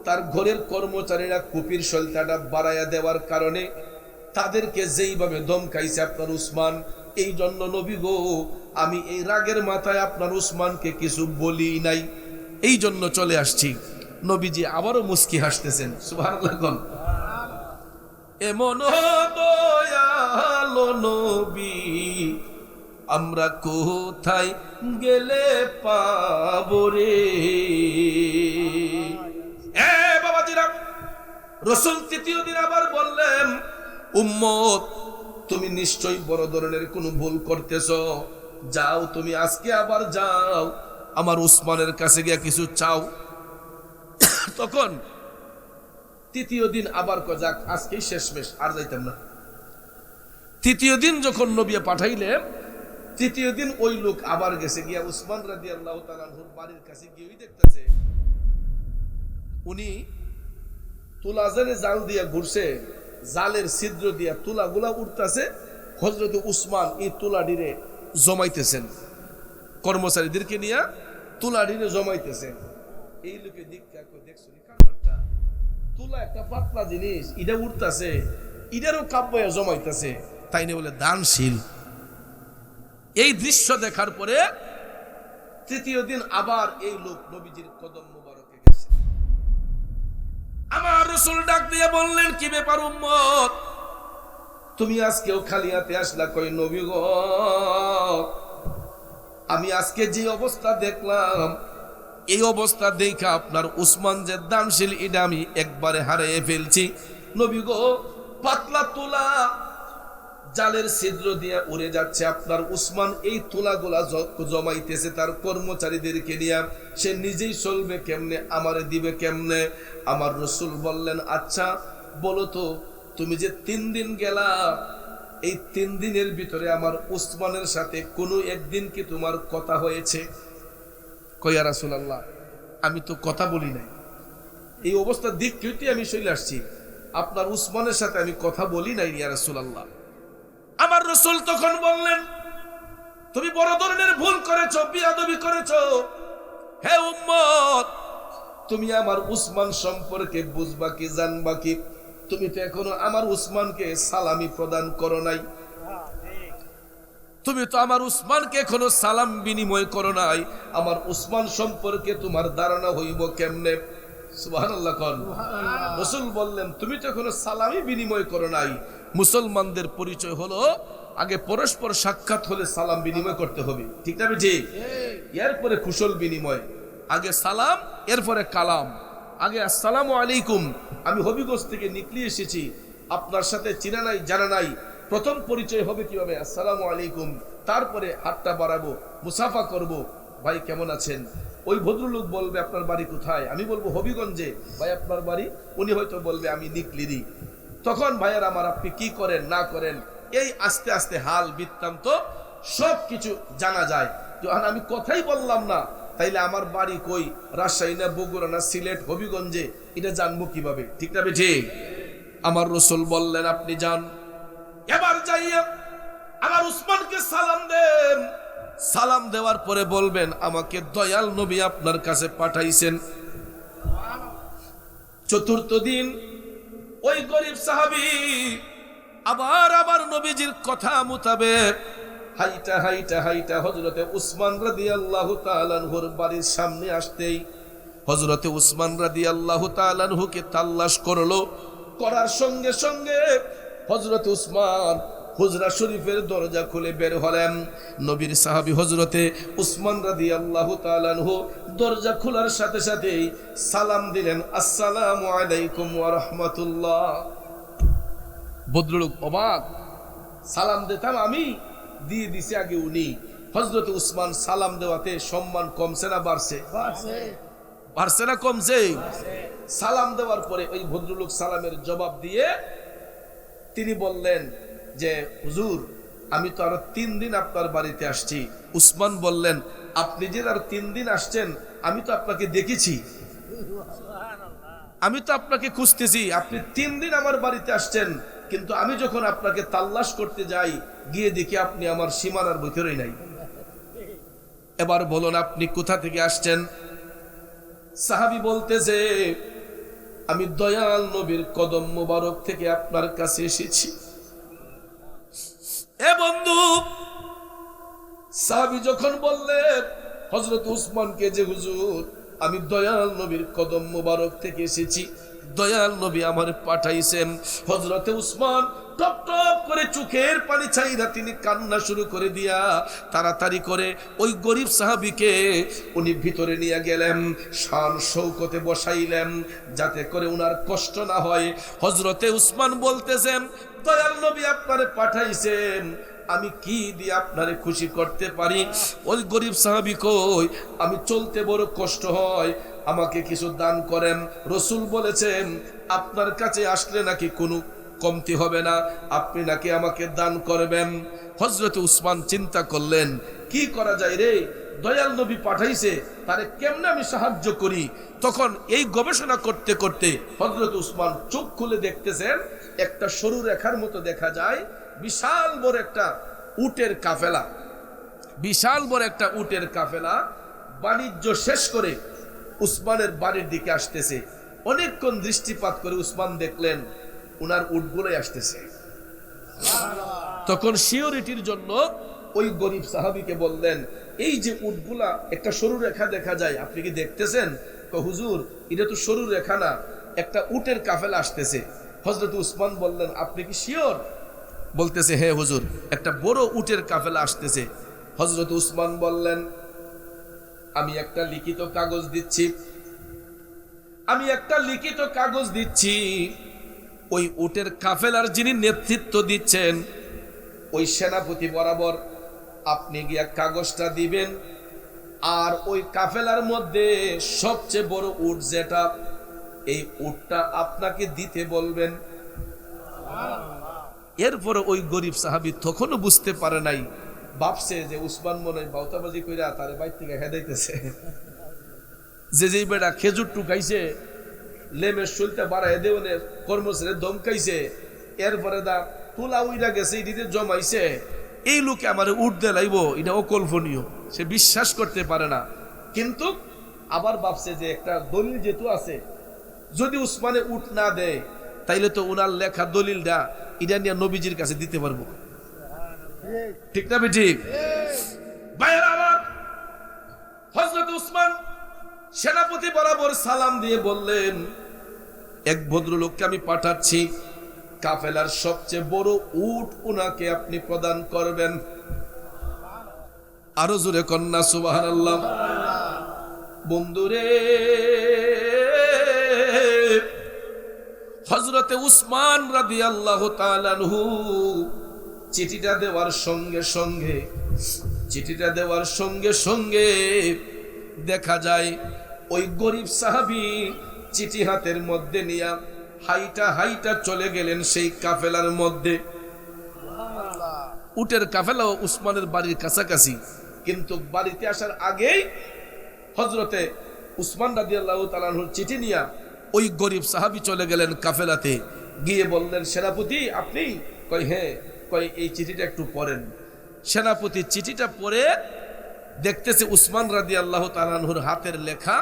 তার ঘরের কর্মচারীরা কুপির সলতাটা বাড়াইয়া দেওয়ার কারণে তাদেরকে যেইভাবে ধমকাইছে আপনার উসমান, এই জন্য নবী গো আমি এই রাগের মাথায় আপনার উসমানকে কিছু বলি নাই, এই জন্য চলে আসছি। নবীজি আবারও মুস্কি হাসতেছেন, সুবহানাল্লাহ। এমন দয়ালো নবী আমরা কোথায় গেলে পাবো রে। বাবাজিরা, রাসূল তৃতীয় দিন আবার বললেন, উম্মত তুমি নিশ্চয়ই বড় ধরনের কোনো ভুল করতেছ, যাও তুমি আজকে আবার যাও আমার উসমানের কাছে গিয়ে কিছু চাও। তখন তৃতীয় দিন আবার যাক আজকেই শেষমেশ, আর যাইতাম না। তৃতীয় দিন যখন নবী পাঠাইলেন, তৃতীয় দিন ওই লোক আবার গেছে গিয়া উসমান রাদিয়াল্লাহু তাআলা আনহুর বাড়ির কাছে গিয়ে দেখতেছে উনি তুলা জালে জাল দিয়া ঘুরছে, জালের ছিদ্র দিয়া তুলাগুলা উঠতেছে। হযরত উসমান এই তুলাডিরে জমাইতেছেন, কর্মচারীদেরকে নিয়ে তুলাডিরে জমাইতেছেন। এই লোকে দেখছো কারবারটা, তুলা একটা পাতলা জিনিস, এটা উঠতেছে, ইটারও কাব্যয়া জমাইতেছে, তাই না বলে দানশীল। এই দৃশ্য দেখার পরে তৃতীয় দিন আবার এই লোক নবীজির কদম মোবারকে গেছে। আমার রাসূল ডাক দিয়ে বললেন, কি ব্যাপার উম্মত, তুমি আজকেও খালি হাতে আসলা? কই নবী গো, আমি আজকে যে অবস্থা দেখলাম, এই অবস্থা দেখা আপনার উসমান যে দানশীল এটা আমি একবারে হারিয়ে ফেলছি। নবী গো, পাতলা তুলা জালের ছিদ্র দিয়ে উড়ে যাচ্ছে, আপনার উসমান এই তুলাগুলা জমাইতেছে তার কর্মচারীদেরকে নিয়ে, সে নিজেই চলবে কেমনে, আমারে দিবে কেমনে? আমার রাসূল বললেন, আচ্ছা বলো তো, তুমি যে 3 দিন গেলা, এই 3 দিনের ভিতরে আমার উসমানের সাথে কোনো একদিন কি তোমার কথা হয়েছে? কই ইয়া রাসূলুল্লাহ, আমি তো কথা বলি নাই, এই অবস্থা দেখতে আমি চলে আসছি, আপনার উসমানের সাথে আমি কথা বলি নাই ইয়া রাসূলুল্লাহ। আমার রাসূল তখন বললেন, তুমি বড় ধরনের ভুল করেছো, বিয়াদবি করেছো। হে উম্মত, তুমি আমার উসমান সম্পর্কে বুঝবা কি, জানবা কি? তুমি তো এখনো আমার উসমানকে সালামি প্রদান করো নাই, তুমি তো আমার উসমানকে এখনো সালাম বিনিময় করো নাই, আমার উসমান সম্পর্কে তোমার ধারণা হইব কেমনে? সুবহানাল্লাহ কোন। রাসূল বললেন, তুমি তো এখনো সালামি বিনিময় করো নাই। মুসলমানদের পরিচয় হলো আগে পরস্পর সাক্ষাৎ হলে সালাম বিনিময় করতে হবে, ঠিক না ঠিক? এরপরে কুশল বিনিময়, আগে সালাম এরপরে কালাম। আগে আসসালামু আলাইকুম, আমি হবিগঞ্জ থেকে নিকলি এসেছি, আপনার সাথে চিনা নাই জানা নাই, প্রথম পরিচয় হবে কিভাবে? আসসালামু আলাইকুম। তারপরে হাতটা বাড়াবো, মুসাফা করব, ভাই কেমন আছেন? ওই ভদ্রলোক বলবে আপনার বাড়ি কোথায়, আমি বলবো হবিগঞ্জে। ভাই আপনার বাড়ি? উনি হয়তো বলবে আমি নিকলিরি। তখন ভাইয়ার আমার, আপনি কি করেন না করেন, এই আস্তে আস্তে হাল বৃত্তান্ত সব কিছু জানা যায়। যখন আমি কথাই বললাম না, তাইলে আমার বাড়ি কই, রাজশাহী না বগুড়া না সিলেট হবিগঞ্জে, এটা জানবো কিভাবে, ঠিক না ঠিক? আমার রাসূল বললেন, আপনি যান, এবার যাইয়া আমার উসমানকে সালাম দেন। সালাম দেওয়ার পরে বলবেন, আমাকে দয়াল নবী আপনার কাছে পাঠাইছেন। চতুর্থ দিন ওই গরিব সাহাবী আবার নবীজির কথা মোতাবেক হাইটা হাইটা হাইটা হযরতে উসমান রাদিয়াল্লাহু তাআলা আনহুর বাড়ির সামনে আসতেই হযরতে উসমান রাদিয়াল্লাহু তাআলা আনহুকে তালাশ করলো। করার সঙ্গে সঙ্গে হযরতে উসমান হুজরা শরীফের দরজা খুলে বের হলেন। নবীর সাহাবী হযরতে উসমান রাদিয়াল্লাহু তাআলা আনহু দরজা খোলার সাথে সাথেই সালাম দিলেন, আসসালামু আলাইকুম ওয়া রাহমাতুল্লাহ। ভদ্রলোক অবাক, সালাম দিতাম আমি, দিয়ে দিছে আগে উনি। হযরতে উসমান সালাম দেওয়াতে সম্মান কমছে না বাড়ছে? বাড়ছে না কমছে? সালাম দেওয়ার পরে ওই ভদ্রলোক সালামের জবাব দিয়ে তিনি বললেন যে হুজুর, আমি তো আরো 3 দিন আপনার বাড়িতে আসছি। উসমান বললেন, আপনি যে আরো 3 দিন আসছেন, আমি তো আপনাকে দেখেছি, আমি তো আপনাকে খুঁজতেছি, আপনি 3 দিন আমার বাড়িতে আসছেন, কিন্তু আমি যখন আপনাকে তাল্লাশ করতে যাই, গিয়ে দেখি আপনি আমার সীমানার ভিতরেই নাই। এবার বলুন আপনি কোথা থেকে আসছেন? সাহাবী বলতেছে, আমি দয়াল নবীর কদম মোবারক থেকে আপনার কাছে এসেছি। এ বন্ধু, সাহাবী যখন বললেন হযরত উসমানকে যে হুজুর আমি দয়াল নবীর কদম মোবারক থেকে এসেছি, দয়াল নবী আমার পাঠাইছেন, হযরতে উসমান টপ টপ করে চোখের পানি ছাইরা তিনি কান্না শুরু করে দিয়া তাড়াতাড়ি করে ওই গরিব সাহাবীকে উনি ভিতরে নিয়ে গেলেন, শান শৌকতে বসাইলেন যাতে করে উনার কষ্ট না হয়। হযরতে উসমান বলতেছেন, দয়াল নবী আপনারে পাঠাইছেন, আমি কি দিয়ে আপনারে খুশি করতে পারি? ওই গরিব সাহাবী কই, আমি চলতে বড় কষ্ট হয়, আমাকে কিছু দান করেন। রাসূল বলেছেন আপনার কাছে আসলে নাকি কোনো কমতি হবে না, আপনি নাকি আমাকে দান করবেন। হযরত উসমান চিন্তা করলেন কি করা যায় রে, দয়াল নবী পাঠাইছে, তারে কেমনে আমি সাহায্য করি। তখন এই গবেষণা করতে করতে হযরত উসমান চোখ খুলে দেখতেছেন একটা সরু রেখার মতো দেখা যায় বিশাল বড় একটা উটের কাফেলা, বিশাল বড় একটা উটের কাফেলা বাণিজ্য শেষ করে উসমানের বাড়ির দিকে আসতেছে। অনেকক্ষণ দৃষ্টিপাত করে উসমান দেখলেন উনার উটগুলোই আসতেছে। তখন সিওরিটির জন্য ওই গরিব সাহাবীকে বললেন, এই যে উটগুলা একটা সরু রেখা দেখা যায়, আপনি কি দেখতেছেন? হুজুর এটা তো সরু রেখা না, একটা উটের কাফেলা আসতেছে। হযরত উসমান বললেন, আপনি কি শিওর? বলতেছে, হ্যাঁ হুজুর, একটা বড় উটের কাফেলা আসতেছে। হযরত উসমান বললেন, আমি একটা লিখিত কাগজ দিচ্ছি, আমি একটা লিখিত কাগজ দিচ্ছি, ওই উটের কাফেলার যিনি নেতৃত্ব দিচ্ছেন ওই সেনাপতি বরাবর আপনি গিয়া কাগজটা দিবেন, আর ওই কাফেলার মধ্যে সবচেয়ে বড় উট যেটা, এই উটটা আপনাকে দিতে বলবেন। এরপরে ওই গরিব সাহাবী তখনও বুঝতে পারে নাই, ভাবছে যে উসমান মনে হয় বাউতাবাজি কইরা তারে বাইর থেকে হেদাইতেছে, যে বেটা খেজুর টুকাইছে লেমের শৈলটা বাড়াই দেওয়ানের কর্মচারী দমকাইছে, এরপরে দা তুলা উইরা গেছে এটিতে জমাইছে, এই লোকে আমার উঠ দে লাইব, এটা অকল্পনীয়, সে বিশ্বাস করতে পারে না। কিন্তু আবার ভাবছে যে একটা দলিল যেহেতু আছে, যদি উসমানে উঠ না দেয় তাইলে তো উনার লেখা দলিলটা এটা নিয়ে নবীজির কাছে দিতে পারবো, ঠিক না বেঠিক? ভাইয়েরা আমার, হযরত উসমান সেনাপতি বরাবর সালাম দিয়ে বললেন, এক ভদ্রলোককে আমি পাঠাচ্ছি, কাফেলার সবচেয়ে বড় উট উনাকে আপনি প্রদান করবেন। আরো জোরে কন্যা সুবহানাল্লাহ। বন্ধুরে, হযরতে উসমান রাদিয়াল্লাহু তাআলা আনহু চিঠিটা দেওয়ার সঙ্গে সঙ্গে দেখা যায় ওই গরিব সাহাবী চিঠি হাতের মধ্যে নিয়ে হাইটা চলে গেলেন সেই কাফেলার মধ্যে। উটের কাফেলা উসমানের বাড়ির কাছাকাছি, কিন্তু বাড়িতে আসার আগেই হযরতে উসমান রাদিয়াল্লাহু তাআলা আনহুর চিঠি নিয়ে ওই গরিব সাহাবী চলে গেলেন কাফেলাতে, গিয়ে বললেন, সেনাপতি আপনি? কই হ্যাঁ। কই এই চিঠিটা একটু পড়েন। সেনাপতি চিঠিটা পড়ে দেখতেছে উসমান রাদিয়াল্লাহু তাআলা আনহুর হাতের লেখা,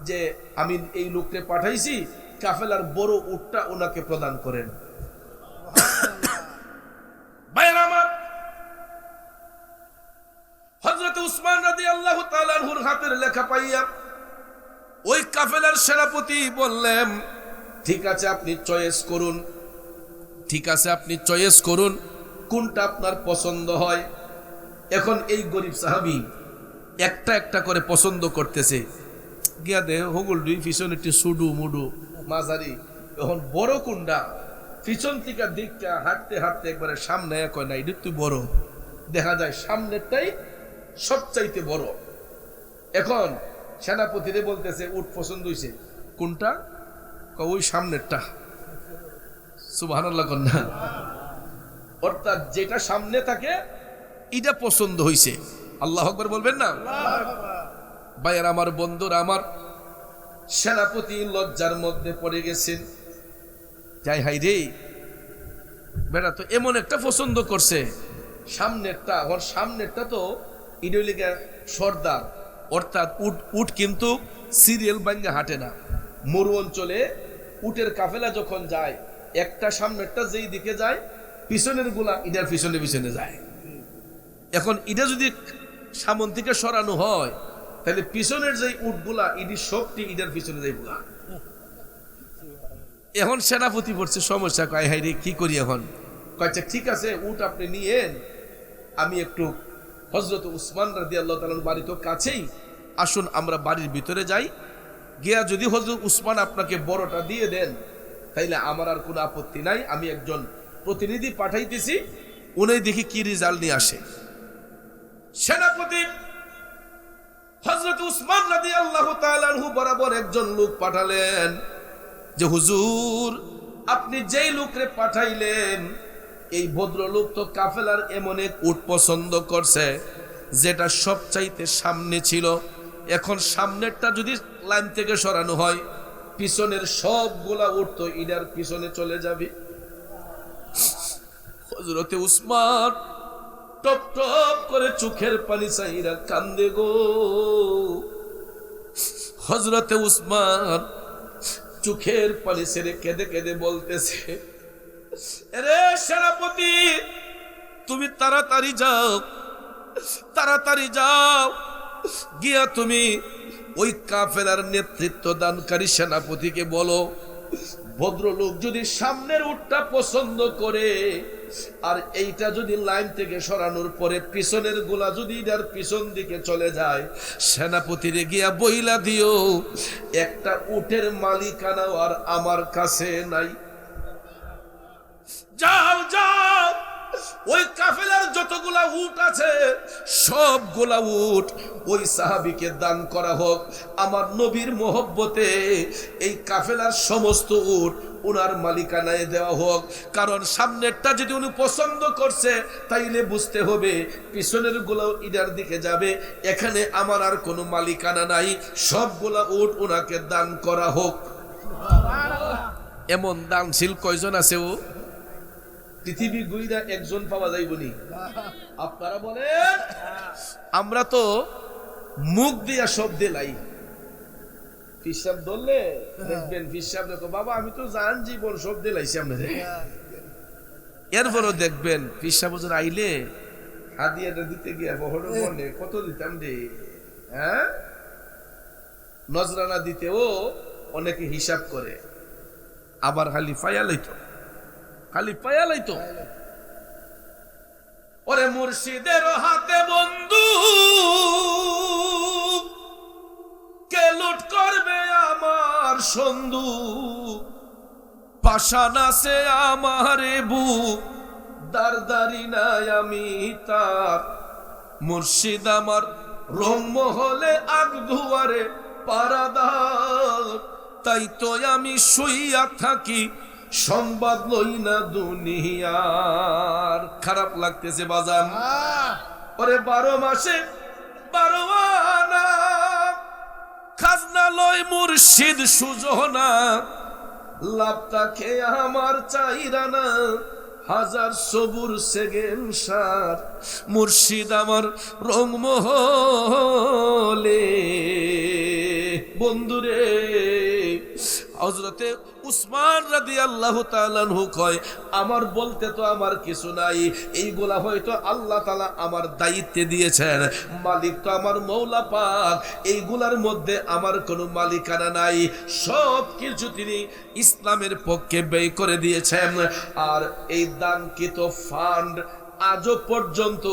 যে আমি এই লোককে পাঠাইছি, কাফেলার বড় উটটা ওনাকে প্রদান করেন। ভাইরা আমার, হযরত উসমান রাদিয়াল্লাহু তাআলা আনহুর হাতের লেখা পাইয়া ওই কাফেলার সেনাপতি বললেন, ঠিক আছে আপনি চয়েস করুন, কোনটা আপনার পছন্দ হয়। এখন এই গরিব সাহাবী একটা একটা করে পছন্দ করতেছে, গিয়া দে হগুল দুই পিছন একটি সুডু মুডু মাঝারি, এখন বড় কোনটা, পিছন থেকে দিকটা হাঁটতে হাঁটতে একবারে সামনে কয় না এটা তুই বড়, দেখা যায় সামনেরটাই সবচাইতে বড়। এখন সেনাপতিরে বলতেছে উট পছন্দ হইছে, কোনটা? ওই সামনেরটা। সুবহানাল্লাহ কন্যা। অর্থাৎ যেটা সামনে থাকে এটা পছন্দ হইছে। আল্লাহু আকবার বলবেন না? ভাইয়ের আমার, বন্ধুরা আমার, সেনাপতি লজ্জার মধ্যে পড়ে গেছেন। যাই হাই রে, বেটা তো এমন একটা পছন্দ করছে সামনেরটা, আমার সামনেরটা তো ইডলিগা সর্দার, অর্থাৎ উট কিন্তু সিরিয়াল ভাঙ্গা হাঁটে না, মরু অঞ্চলে উটের কাফেলা যখন যায়, একটা সামনেরটা যেই দিকে যায়, পিছনের গুলা ইটার পিছনে পিছনে যায়। এখন এটা যদি সামন থেকে সরানো হয়, তাহলে পিছনের যে উটগুলা ইডি সবটি ইটার পিছনে যাইব। এখন সেনাপতি পড়ছে সমস্যা, কয় হাই রে কি করি এখন? কয়েছে ঠিক আছে, উট আপনি নিয়েন, আমি একটু হযরত উসমান রাদিয়াল্লাহু তাআলার বাড়ি তো কাছেই, আসুন আমরা বাড়ির ভিতরে যাই, গিয়া যদি হযরত উসমান আপনাকে বড়টা দিয়ে দেন তাইলে আমার আর কোনো আপত্তি নাই, আমি একজন প্রতিনিধি পাঠাইতেছি, উনি দেখি কি রেজাল্ট নিয়ে আসে। সেনাপতি হযরত উসমান রাদিয়াল্লাহু তাআলা আনহু বরাবর একজন লোক পাঠালেন যে হুজুর, আপনি যেই লোকরে পাঠাইলেন এই ভদ্রলোক তো কাফেলার এমন এক উট পছন্দ করছে যেটা সবচাইতে সামনে ছিল। এখন সামনেরটা যদি লাইন থেকে সরানো হয়, পিছনের সবগুলা উট তো ইনার পিছনে চলে যাবে। হযরতে উসমান টপ টপ করে চোখের পানি চাইরা কান্দে গো। হযরতে উসমান চোখের পানি ছেড়ে কেঁদে কেঁদে বলতেছে, রে সেনাপতি, তুমি তাড়াতাড়ি যাও, তাড়াতাড়ি যাও, গিয়া তুমি ওই কাফেলার নেতৃত্ব দানকারী সেনাপতিকে বলো, ভদ্রলোক যদি সামনের উটটা পছন্দ করে আর এইটা যদি লাইন থেকে সরানোর পরে পিছনের গোলা যদি এটার পিছন দিকে চলে যায়, সেনাপতিরে গিয়া বইলা দিও একটা উটের মালিকানা আর আমার কাছে নাই। যাও যাও, ওই কাফেলার যতগুলা উট আছে সবগুলা উট ওই সাহাবীকে দান করা হোক, আমার নবীর মহব্বতে এই কাফেলার সমস্ত উট ওনার মালিকানায় দেওয়া হোক। কারণ সামনেরটা যদি উনি পছন্দ করছে তাইলে বুঝতে হবে পিছনের গুলাও ইডার দিকে যাবে, এখানে আমার আর কোনো মালিকানা নাই, সবগুলা উট ওনাকে দান করা হোক। এমন দানশীল কয়জন আছে? ও পৃথিবী গুইরা একজন পাওয়া যাইবনি। আপনারা বলেন, আমরা তো মুখ দিয়া সব দিলাই। পিসাব ধরলে দেখবেন পিসাব দেখো, বাবা আমি তো জান জীবন সব দিলাইছি আপনাদের। এরপরও দেখবেন পিসাব ওজন আইলে হাদিয়াটা দিতে গিয়া বহর মনে কত দিতাম রে, হ্যাঁ, নজরানা দিতেও অনেকে হিসাব করে, আবার খালি পায়া লইতো, খালি পায়া লইতো। ওরে মুর্শিদের হাতে বন্ধু, কে লুট করবে আমার সন্ধু, পাশান আছে আমার বুক, দারদারি নাই আমি তার, মুর্শিদ আমার রংমহলে আগ ধুয়ারে পারাদার, তাই তো আমি শুইয়া থাকি সংবাদ লই না দুনিয়ার। খারাপ লাগতেছে বাজান? ওরে 12 মাসে 12 আনা খাজনা লয় মুর্শিদ সুজনা, লাভটা খেয়ে আমার চাইরানা, হাজার সবুর সেগেন সার, মুর্শিদ আমার রংমহলে। বন্ধুরে, হযরতে উসমান রাদিয়াল্লাহু তাআলা আনহু কয়, আমার বলতে তো আমার কিছু নাই, এইগুলা হয়তো আল্লাহ তাআলা আমার দায়িত্বে দিয়েছেন, মালিক তো আমার মওলা পাক, এইগুলার মধ্যে আমার কোনো মালিকানা নাই, সব কিছু তিনি ইসলামের পক্ষে ব্যয় করে দিয়েছেন। আর এই দানকৃত ফান্ড আজও পর্যন্ত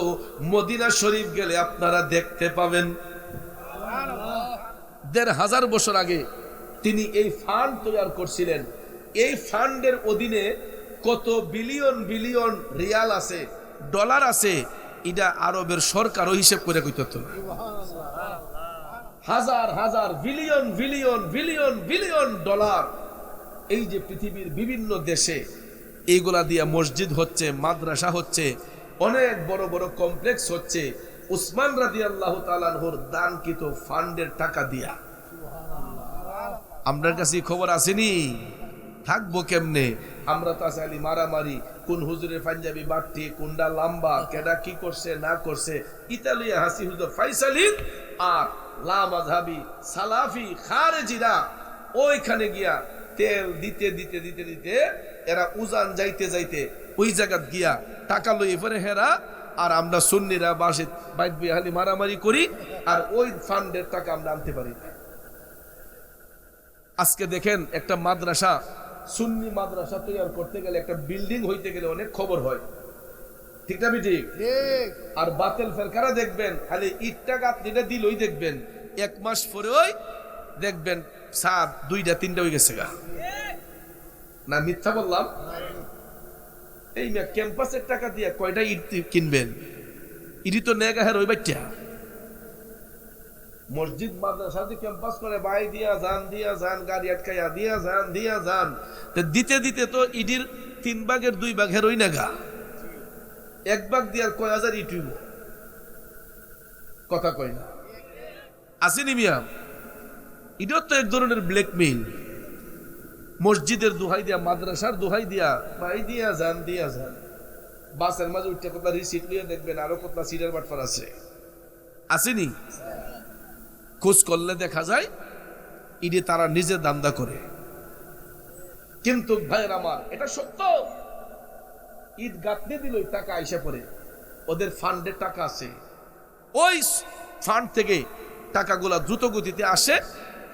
মদিনা শরীফ গেলে আপনারা দেখতে পাবেন। ১৫০০ বছর আগে তিনি এই ফান্ড তৈরি করছিলেন। এই ফান্ডের অধীনে কত বিলিয়ন বিলিয়ন রিয়াল আছে, ডলার আছে, এটা আরবের সরকারও হিসেব করে কইতে হতো না। হাজার হাজার billion billion billion billion dollar এই যে পৃথিবীর বিভিন্ন দেশে এইগুলা দিয়া মসজিদ হচ্ছে, মাদ্রাসা হচ্ছে, অনেক বড় বড় কমপ্লেক্স হচ্ছে, উসমান রাদিয়াল্লাহু তাআলা আনহুর দানকৃত ফান্ডের টাকা দিয়া। আপনার কাছে খবর আসেনি? থাকবো কেমনে? আমরা তো আছি মারামারি, কোন হুজুরের পাঞ্জাবি বাট্টি, কোনটা লম্বা, কেডা কি করছে না করছে, ইতালিয়া হাসি হুজুর ফাইসালি আর লা মাযহাবি সালাফি খারেজিরা ওইখানে গিয়া তেল দিতে দিতে দিতে দিতে এরা উজান যাইতে যাইতে ওই জায়গা গিয়া টাকা লইয়ে পরে হেরা, আর আমরা সুন্নিরা বাসে বাইক বিহালি মারামারি করি, আর ওই ফান্ডের টাকা আমরা আনতে পারি না। আজকে দেখেন একটা মাদ্রাসা, সুন্নি মাদ্রাসা তৈরি করতে গেলে, একটা বিল্ডিং হইতে গেলে অনেক খবর হয়, ঠিক না ঠিক? আর বাতিল ফেরকারা দেখবেন খালি ইটটা গাঁথনিটা দিলই দেখবেন 1 মাস পরে ওই দেখবেন সাত 2টা 3টা হয়ে গেছে গা। না মিথ্যা বললাম? এই ক্যাম্পাসের টাকা দিয়ে কয়টা ইট কিনবেন? ইটি তো নেগাহের ওই বাচ্চা। মসজিদ মাদ্রাসা যে ক্যাম্পাস করে বাই দিয়া যান গাড়ি আটকাইয়া দিয়া যান দিতে দিতে তো ইডির 3 ভাগের 2 ভাগের ওই নেগা, 1 ভাগ দিয়ার কয় হাজার ইট হইব, কথা কয় না? আসেনি মিয়া? এটাও তো এক ধরনের ব্ল্যাকমেইল। মসজিদের দোহাই দিয়া, মাদ্রাসার দোহাই দিয়া বাই দিয়া যান বাসের মাঝে উঠতে কতলা রিসিট নিয়ে দেখবেন আরো কতলা সিটের বাটফার আছে, আসেনি? খোঁজ করলে দেখা যায় ইডে তারা নিজে দান্দা করে। কিন্তু ভাইয়ের আমার, এটা সত্য। ঈদ গাঁথনি দিল, টাকা আইসা পড়ে, ওদের ফান্ডে টাকা আছে, ওই ফান্ড থেকে টাকাগুলা দ্রুত গতিতে আসে,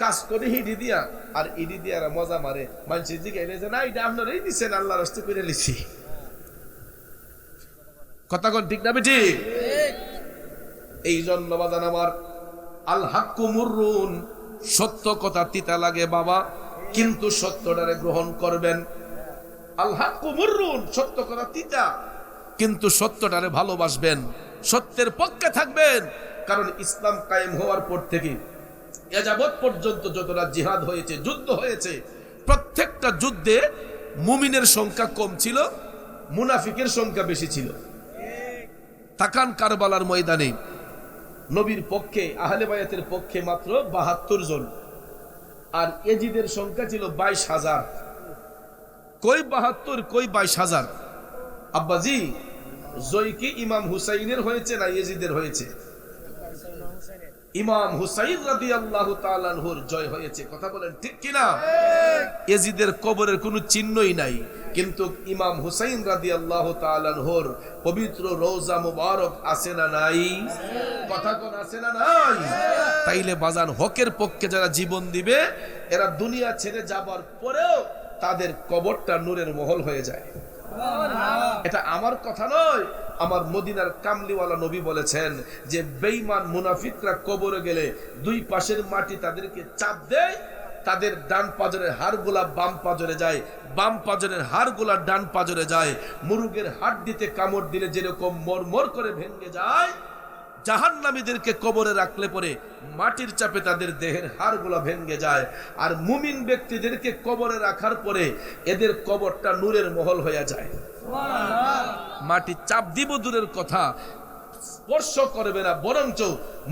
কাজ করে ইডি দিয়া, আর ইডি দিয়া মজা মারে। মানুষের জিজ্ঞাসা যে না এটা আপনারাই দিচ্ছেন, আল্লাহ রাস্তে করে লিছি। কথা কোন ঠিক না বেটি? এই জন্য বাজান আমার, আল হাক্কু মুররুন, সত্য কথা তিতা লাগে বাবা, কিন্তু সত্যটারে গ্রহণ করবেন। আল হাক্কু মুররুন, সত্য কথা তিতা, কিন্তু সত্যটারে ভালোবাসবেন, সত্যের পক্ষে থাকবেন। কারণ ইসলাম কায়েম হওয়ার পর থেকে এ যাবৎ পর্যন্ত যতটা জিহাদ হয়েছে, যুদ্ধ হয়েছে, প্রত্যেকটা যুদ্ধে মুমিনের সংখ্যা কম ছিল, মুনাফিকের সংখ্যা বেশি ছিল। তাকান কারবালার ময়দানে নবীর পক্ষে, আহলে বায়াতের পক্ষে মাত্র 72 জন, আর এজিদের সংখ্যা ছিল 22,000। কই 72, কই 22,000? আব্বাজি, জয় কি ইমাম হুসাইনের হয়েছে না এজিদের হয়েছে? ইমাম হুসাইন রাদিয়াল্লাহু তাআলা আনহুর জয় হয়েছে, কথা বলেন ঠিক কিনা? এজিদের কবরের কোনো চিহ্নই নাই, কিন্তু ইমাম হুসাইন রাদিয়াল্লাহু তাআলা আনহুর পবিত্র রওজা মুবারক আছে না নাই? কথা কোন আছে না নাই? তাইলে বাজান, হকের পক্ষে যারা জীবন দিবে, এরা দুনিয়া ছেড়ে যাবার পরেও তাদের কবরটা নূরের মহল হয়ে যায়। এটা আমার কথা নয়, আমার মদিনার কামলিওয়ালা নবী বলেছেন যে বেঈমান মুনাফিকরা কবরে গেলে 2 পাশের মাটি তাদেরকে চাপ দেয়, তাদের ডান পাজরের হাড়গুলা বাম পাজরে যায়, বাম পাজরের হাড়গুলা ডান পাজরে যায়। মুরুগের হাড় দিতে কামড় দিলে যেরকম মরমর করে ভেঙে যায়, জাহান্নামীদেরকে কবরে রাখলে পরে মাটির চাপে তাদের দেহের হাড়গুলা ভেঙে যায়। আর মুমিন ব্যক্তিদেরকে কবরে রাখার পরে এদের কবরটা নূরের মহল হয়ে যায়। মাটি চাপ দিব দূরের কথা, স্পর্শ করবে না, বরঞ্চ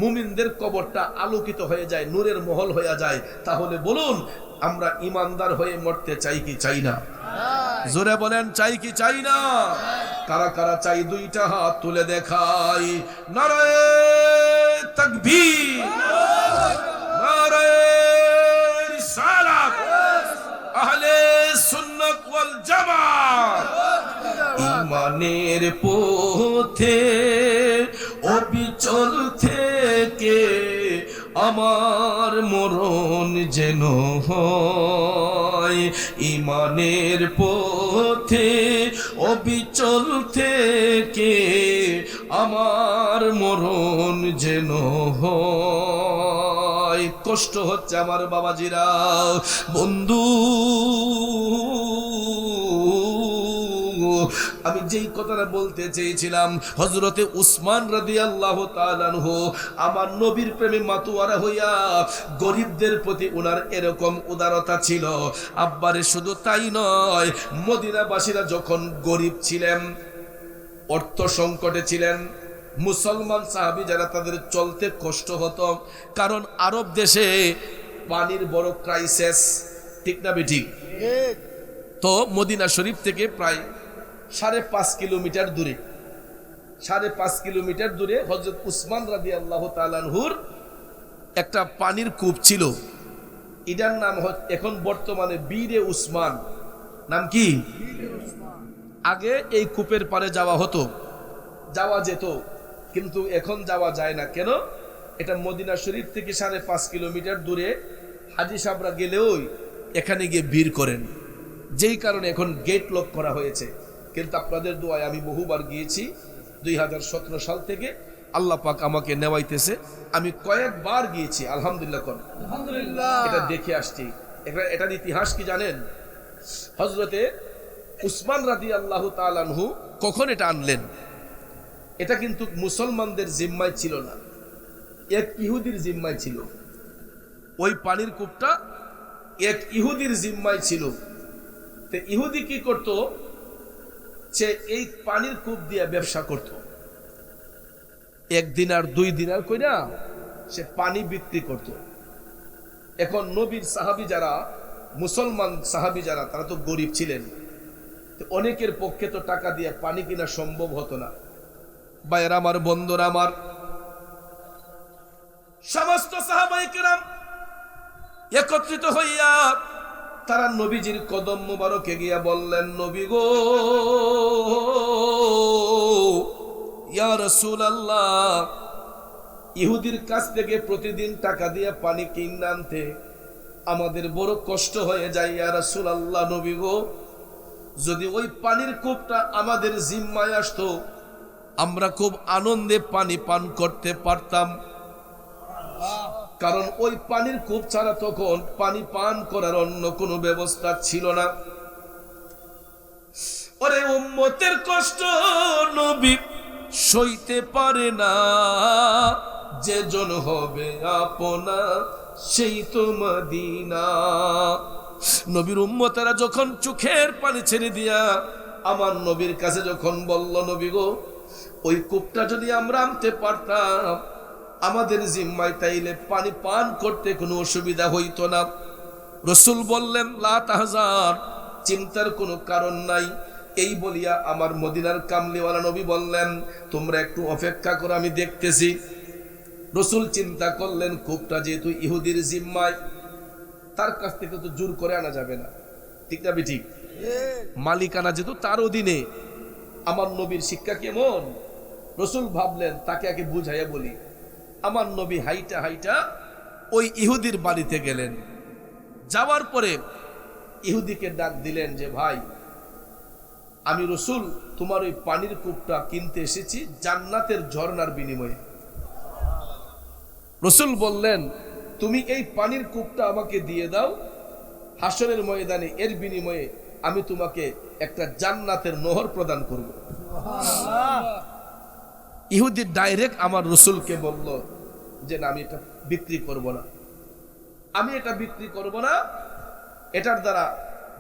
মুমিনদের কবরটা আলোকিত হয়ে যায়, নূরের মহল হয়ে যায়। তাহলে বলুন, আমরা ইমানদার হয়ে মরতে চাই কি চাই না? জোরে বলেন, চাই কি চাই না? কারা কারা চাই? 2টা হাত তুলে দেখাই। নারায়ে তাকবীর, নারায়ে রিসালাত, আহলে সুন্নাত ওয়াল জামাত। ইমানের পথে অবিচল থেকে আমার মরণ যেন হয়, ইমানের পথে অবিচল থেকে আমার মরণ যেন হয়। কষ্ট হচ্ছে আমার বাবাজিরা, বন্ধু, আমি যেই কথাটা বলতে চেয়েছিলাম, হযরতে উসমান রাদিয়াল্লাহু তাআলা আনহু আমার নবীর প্রেমে মাতোয়ারা হইয়া গরিবদের প্রতি ওনার এরকম উদারতা ছিল। আব্বারে শুধু তাই নয়, মদিনাবাসীরা যখন গরিব ছিলেন, অর্থ সংকটে ছিলেন, মুসলমান সাহাবী যারা, তাদের চলতে কষ্ট হতো, কারণ আরব দেশে পানির বড় ক্রাইসিস, ঠিক না বেঠিক? তো মদিনা শরীফ থেকে প্রায় 5.5 কিলোমিটার দূরে, 5.5 কিলোমিটার দূরে হযরত উসমান রাদিয়াল্লাহু তাআলা আনহুর একটা পানির কূপ ছিল। এটার নাম এখন বর্তমানে বীরে উসমান। নাম কি? আগে এই কূপের পারে যাওয়া হতো, যাওয়া যেত, কিন্তু এখন যাওয়া যায় না। কেন? এটা মদিনা শরীফ থেকে 5.5 কিলোমিটার দূরে। হাজী সাহেবরা গেলেও এখানে গিয়ে ভিড় করেন, যেই কারণে এখন গেট লক করা হয়েছে। কিন্তু আপনাদের দোয়ায় আমি বহুবার গিয়েছি। 2017 সাল থেকে আল্লাহ পাক আমাকে নেওয়াইতেছে, আমি কয়েকবার গিয়েছি। আলহামদুলিল্লাহ কোন এটা দেখে আসছি। এটার ইতিহাস কি জানেন? হযরতে উসমান রাদিয়াল্লাহু তাআলা আনহু কখন এটা আনলেন? এটা কিন্তু মুসলমানদের জিম্মায় ছিল না, এক ইহুদির জিম্মায় ছিল। ওই পানির কূপটা এক ইহুদির জিম্মায় ছিল। তো ইহুদি কি করত? সে এই পানির কূপ দিয়ে ব্যবসা করত। 1 দিনার 2 দিনার কইরা সে পানি বিক্রি করত। এখন নবীর সাহাবী যারা, মুসলমান সাহাবী যারা, তারা তো গরিব ছিলেন। অনেকের পক্ষে তো টাকা দিয়ে পানি কিনা সম্ভব হতো না। ভাইয়েরা আমার, বন্ধুরা আমার, সমস্ত সাহাবায়ে কেরাম একত্রিত হইয়া তারা নবীজির কদম মোবারকে গিয়া বললেন, নবী গো, ইয়া রাসূলুল্লাহ, ইহুদির কাছ থেকে প্রতিদিন টাকা দিয়ে পানি কিনে আনতে আমাদের বড় কষ্ট হয়ে যায়। ইয়া রাসূলুল্লাহ, নবী গো, যদি ওই পানির কূপটা আমাদের জিম্মায় আসতো, আমরা খুব আনন্দে পানি পান করতে পারতাম। কারণ ওই পানির কূপ ছাড়া তখন পানি পান করার অন্য কোনো ব্যবস্থা ছিল না। ওরে উম্মতের কষ্ট নবী সইতে পারে না, যে জন হবে আপনা সেই তো মদিনা। নবীর উম্মতেরা যখন চোখের পানি ছেড়ে দিয়া আমার নবীর কাছে যখন বলল, নবী গো, ওই কূপটা যদি আমরা আনতে পারতাম আমাদের জিম্মায়, তাইলে পানি পান করতে কোনো অসুবিধা হইতো না। রাসূল বললেন, লা তাহজান, চিন্তার কোনো কারণ নাই। এই বলিয়া আমার মদিনার কামলিওয়ালা নবী বললেন, তোমরা একটু অপেক্ষা করো, আমি দেখতেছি। রাসূল চিন্তা করলেন, কূপটা যেহেতু ইহুদির জিম্মায়, তার কাছ থেকে তো জোর করে আনা যাবে না, ঠিক না ঠিক? মালিকানা যেহেতু তার অধীনে। আমার নবীর শিক্ষা কেমন? রাসূল ভাবলেন তাকে আগে বুঝাইয়া বলি। আমার নবী হাইটা হাইটা ওই ইহুদির বাড়িতে গেলেন। যাওয়ার পরে ইহুদিকে ডাক দিলেন যে, ভাই, আমি রাসূল তোমার ওই পানির কূপটা কিনতে এসেছি জান্নাতের ঝর্ণার বিনিময়ে। রাসূল বললেন, তুমি এই পানির কূপটা আমাকে দিয়ে দাও, হাসরের ময়দানে এর বিনিময়ে আমি তোমাকে একটা জান্নাতের নহর প্রদান করব। ইহুদি ডাইরেক্ট আমার রাসূলকে বলল যে, না, আমি এটা বিক্রি করব না, আমি এটা বিক্রি করব না। এটার দ্বারা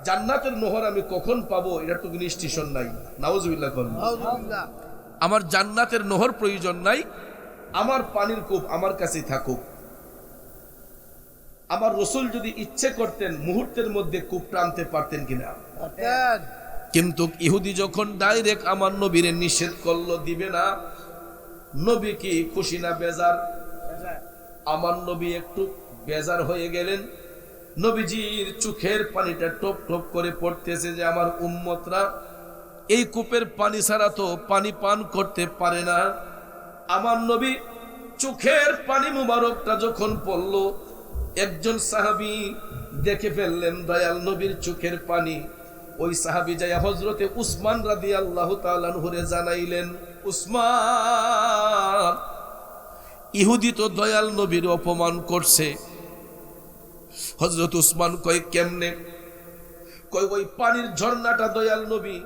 জান্নাতের নহর আমি কখন পাবো, এটার তো কোনো স্টেশন নাই। নাউজুবিল্লাহ। আমার জান্নাতের নহর প্রয়োজন নাই, আমার পানির কূপ আমার কাছেই থাকুক। আমার রাসূল যদি ইচ্ছে করতেন মুহূর্তের মধ্যে কূপটা আনতে পারতেন কিনা, কিন্তু ইহুদি যখন ডাইরেক্ট আমার নবীরে নিষেধ করলো, দিবে না, নবী কি খুশি না বেজার? আমার নবী একটু বেজার হয়ে গেলেন। নবীজির চোখের পানিটা টপ টপ করে পড়তেছে যে আমার উম্মতরা এই কূপের পানি ছাড়া তো পানি পান করতে পারে না। আমার নবী চোখের পানি মুবারকটা যখন পড়ল, একজন সাহাবী দেখে ফেললেন দয়াল নবীর চোখের পানি। ওই সাহাবী যায়া হযরতে উসমান রাদিয়াল্লাহু তাআলা আনহুরে জানাইলেন, উসমান, ইহুদি তো দয়াল নবীর অপমান করছে। হযরত উসমান কয়, কেমনে? কয়, ওই পানির ঝর্ণাটা দয়াল নবী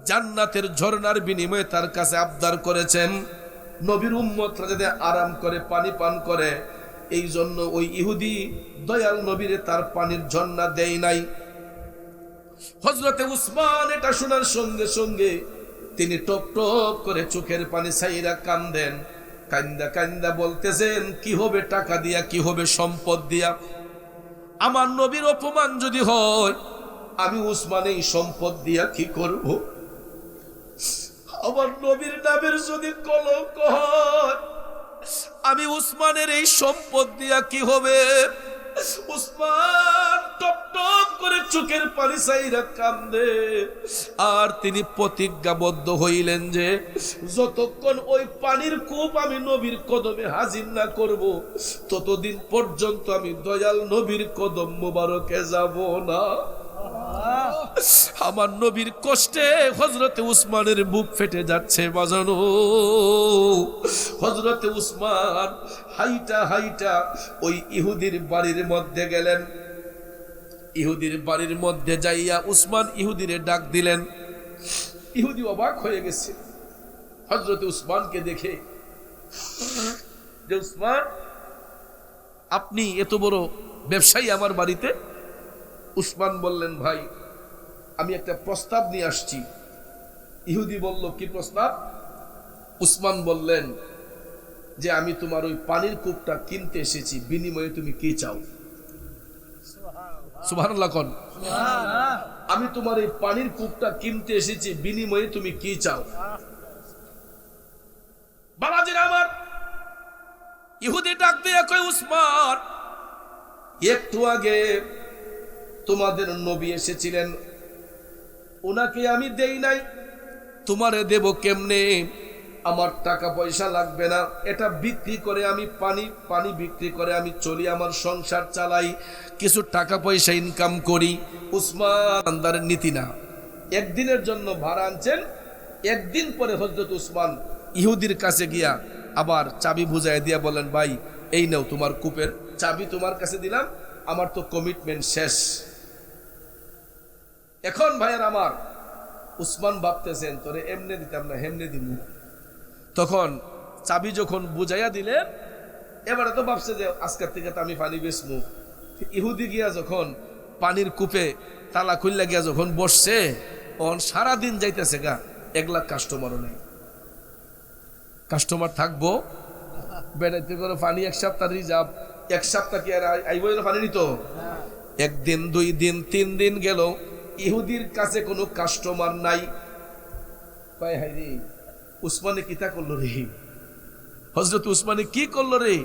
জান্নাতের ঝর্ণার বিনিময়ে তার কাছে আবদার করেছেন, নবীর উম্মতরা যাতে আরাম করে পানি পান করে, এই জন্য ওই ইহুদি দয়াল নবীরে তার পানির ঝর্ণা দেয় নাই। হযরতে উসমান এটা শোনার সঙ্গে সঙ্গে তিনি টপ টপ করে চোখের পানি ছাইরা কান্দেন। কান্দা কান্দা বলতেছেন, কি হবে টাকা দিয়া, কি হবে সম্পদ দিয়া? আমার নবীর অপমান যদি হয়, আমি উসমান এই সম্পদ দিয়া কি করব? আমার নবীর নামের যদি কলঙ্ক হয়, আমি উসমানের এই সম্পদ দিয়া কি হবে? উসমান টপ টপ করে চোখের পানি ছাইরা কান্দে। আর তিনি প্রতিজ্ঞাবদ্ধ হইলেন যে যতক্ষণ ওই পানির কূপ আমি নবীর কদমে হাজির না করব, ততদিন পর্যন্ত আমি দয়াল নবীর কদম মোবারকে যাব না। আমার নবীর কষ্টে হযরতে উসমানের বুক ফেটে যাচ্ছে বাজানো। হযরতে উসমান হাইটা হাইটা ওই ইহুদির বাড়ির মধ্যে গেলেন। ইহুদির বাড়ির মধ্যে যাইয়া উসমান ইহুদিরে ডাক দিলেন। ইহুদি অবাক হয়ে গেছে হযরতে উসমানকে দেখে, যে উসমান আপনি এত বড় ব্যবসায়ী আমার বাড়িতে? উসমান বললেন, ভাই আমি একটা প্রস্তাব নিয়ে আসছি। ইহুদি বলল, কি প্রস্তাব? উসমান বললেন যে আমি তোমার ওই পানির কূপটা কিনতে এসেছি, বিনিময়ে তুমি কি চাও? সুবহানাল্লাহ কোন। আমি তোমার এই পানির কূপটা কিনতে এসেছি, বিনিময়ে তুমি কি চাও? বাবাজিরা আমার, ইহুদি ডাক দিয়ে কয়, উসমান একটু আগে তোমাদের নবী এসেছিলেন, ওনাকে আমি দেই নাই, তোমারে দেব কেমনে? আমার টাকা পয়সা লাগবে না, এটা বিক্রি করে আমি পানি বিক্রি করে আমি চলি, আমার সংসার চালাই, কিছু টাকা পয়সা ইনকাম করি। উসমান দারের নীতি না। একদিনের জন্য ভাড়া আনছেন, একদিন পরে হযরত উসমান ইহুদির কাছে গিয়া আবার চাবি বুঝাই দিয়া বলেন, ভাই এই নাও তোমার কূপের চাবি, তোমার কাছে দিলাম, আমার তো কমিটমেন্ট শেষ। এখন ভাইয়ের আমার, উসমান ভাবতেছেন তোরে এমনি দিতাম না, হেমনে দিব। তখন চাবি যখন বুঝাইয়া দিলেন, এবারে তো ভাবছে যে আজকের থেকে তো আমি পানি বেচমু। ইহুদি গিয়া যখন পানির কূপে তালা খুললা গিয়া যখন বসছে, তখন সারাদিন যাইতেছে গা, 1 লাখ কাস্টমারও নেই। কাস্টমার থাকবো বেড়াইতে করে পানি 1 সপ্তাহ রিজার্ভ, 1 সপ্তাহ কি আর আইব পানি নিত? 1 দিন 2 দিন 3 দিন গেল, ইহুদির কাছে কোনো কাস্টমার নাই। কয় হাই রে, উসমানে কিতা করলো রে, হযরত উসমানে কি করলো রে,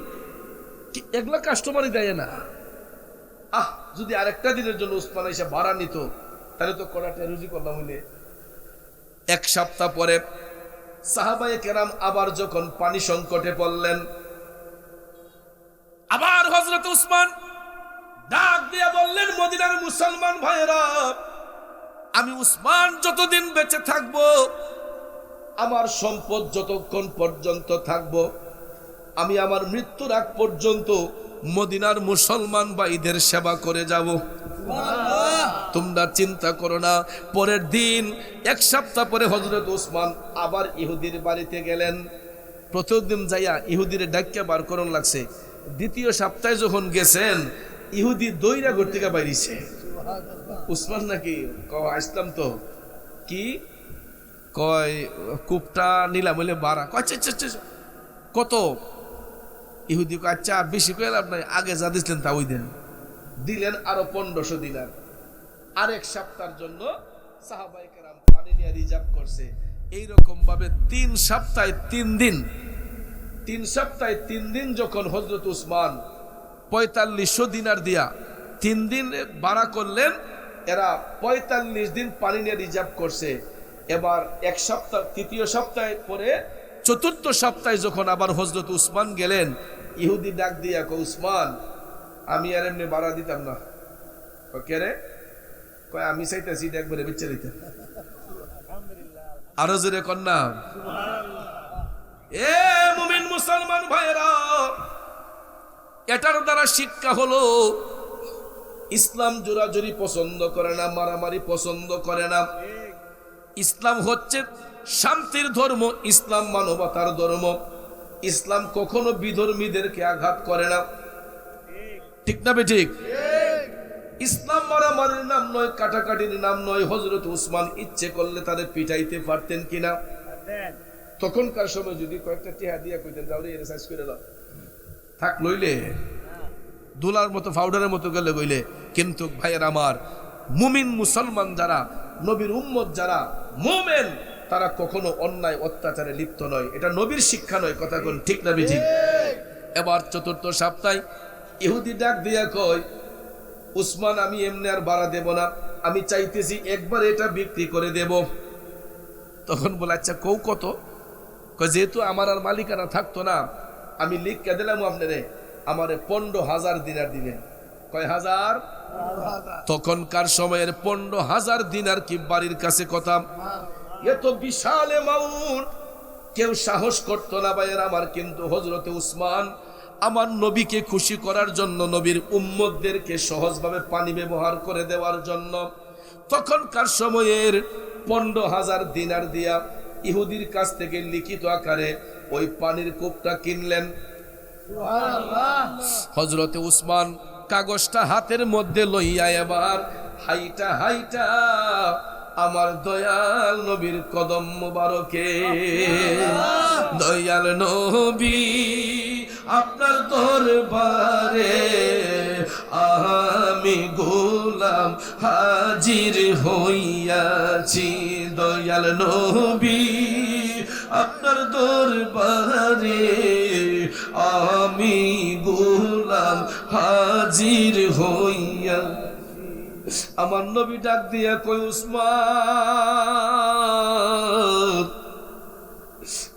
এগুলা কাস্টমারই দেয় না। যদি আরেকটা দিনের জন্য উসমান এসে ভাড়া নিত, তাহলে তো কড়াটা রুজি করলাম হইলে। 1 সপ্তাহ পরে সাহাবায়ে কেরাম আবার যখন পানি সংকটে পড়লেন, আবার হযরত উসমান ডাক দিয়ে বললেন, মদিনার মুসলমান ভাইরা, আমি উসমান যতদিন বেঁচে থাকব, আমার সম্পদ যতক্ষণ পর্যন্ত থাকব, আমি আমার মৃত্যুর আগ পর্যন্ত মদিনার মুসলমান ভাইদের সেবা করে যাব। তোমরা চিন্তা করো না। পরের দিন 1 সপ্তাহ পরে হযরত উসমান আবার ইহুদির বাড়িতে গেলেন। প্রথম দিন যাইয়া ইহুদির ডাক্কা বার করন লাগছে। দ্বিতীয় সপ্তাহে যখন গেছেন, ইহুদি দইরা ঘর থেকে বাইরিছে। উসমান নাকি আসলাম তো কি কয়, কূপটা নিলাম হইলে বাড়া। কত? ইহুদি কয়, আচ্ছা বেশি কয়ে লাভ নাই, আগে যা দিচ্ছেন তা ওই দেন। দিলেন আরো 1500 দিনার। আর 1 সপ্তাহের জন্য সাহাবায়ে কেরাম পানি নিয়ে রিজার্ভ করছে। এইরকম ভাবে 3 সপ্তাহে 3 দিন, 3 সপ্তাহে 3 দিন যখন হযরত উসমান 4500 দিনার দিয়া 3 দিন ভাড়া করলেন, এরা 45 দিন পানি নিয়ে রিজার্ভ করছে। এবার 1 সপ্তাহ, তৃতীয় সপ্তাহে পরে 4র্থ সপ্তাহে যখন আবার হযরত উসমান গেলেন, ইহুদি ডাক দিয়া কয়, উসমান আমি আর এমনি ভাড়া দিতাম না। কে রে? কয় আমি চাইতেছি একবারে বেচে দিতে। আরো জোরে কন্যা। এ মুমিন মুসলমান ভাইরা, এটার দ্বারা শিক্ষা হলো, ইসলাম জোরাজুরি পছন্দ করে না, মারামারি পছন্দ করে না। ইসলাম হচ্ছে শান্তির ধর্ম, ইসলাম মানবতার ধর্ম। ইসলাম কখনো বিধর্মীদেরকে আঘাত করে না, ঠিক না বেঠিক? ইসলাম মারামারির নাম নয়, কাটাকাটির নাম নয়। হযরত উসমান ইচ্ছে করলে তাদের পিটাইতে পারতেন কিনা? তখনকার সময় যদি কয়েকটা টিহা দিয়া কইতেন, যাও রে এক্সারসাইজ করে দাও, থাক লইলে দুলার মতো পাউডারের মতো গেলে গইলে। কিন্তু ভাইয়ের আমার, মুমিন মুসলমান যারা, নবীর উম্মত যারা মুমিন, তারা কখনো অন্যায় অত্যাচারে লিপ্ত নয়। এটা নবীর শিক্ষা নয়, কথা কোন ঠিক না বেঠিক? এবার 4র্থ সপ্তাহে ইহুদি ডাক দিয়া কয়, উসমান আমি এমনি আর ভাড়া দেব না, আমি চাইতেছি একবার এটা বিক্রি করে দেব। তখন বলে আচ্ছা কৌ কত? কয় যেহেতু আমার আর মালিকানা থাকতো না, আমি লিখকে দিলাম আপনারে, আমারে 15,000 দিনার দিবেন। কয় হাজার? তখনকার সময়ের 15,000 দিনার কি বাড়ির কাছে কথা? এত বিশাল অ্যামাউন্ট কেউ সাহস করতো না ভাইয়ের আমার। কিন্তু হযরতে উসমান আমার নবীকে খুশি করার জন্য, নবীর উম্মতদেরকে সহজভাবে পানি ব্যবহার করে দেওয়ার জন্য তখনকার সময়ের 15,000 দিনার দিয়া ইহুদির কাছ থেকে লিখিত আকারে ওই পানির কূপটা কিনলেন। হযরতে উসমান কাগজটা হাতের মধ্যে লইয়া এবার হাইটা হাইটা আমার দয়াল নবীর কদম মুবারকে, দয়াল নবী আপনার দরবারে আমি গোলাম হাজির হইয়াছি। দয়াল নবী আপনার দরবারে আমি গোলাম হাজির হইয়া। আমার নবী ডাক দিয়া কই, উসমান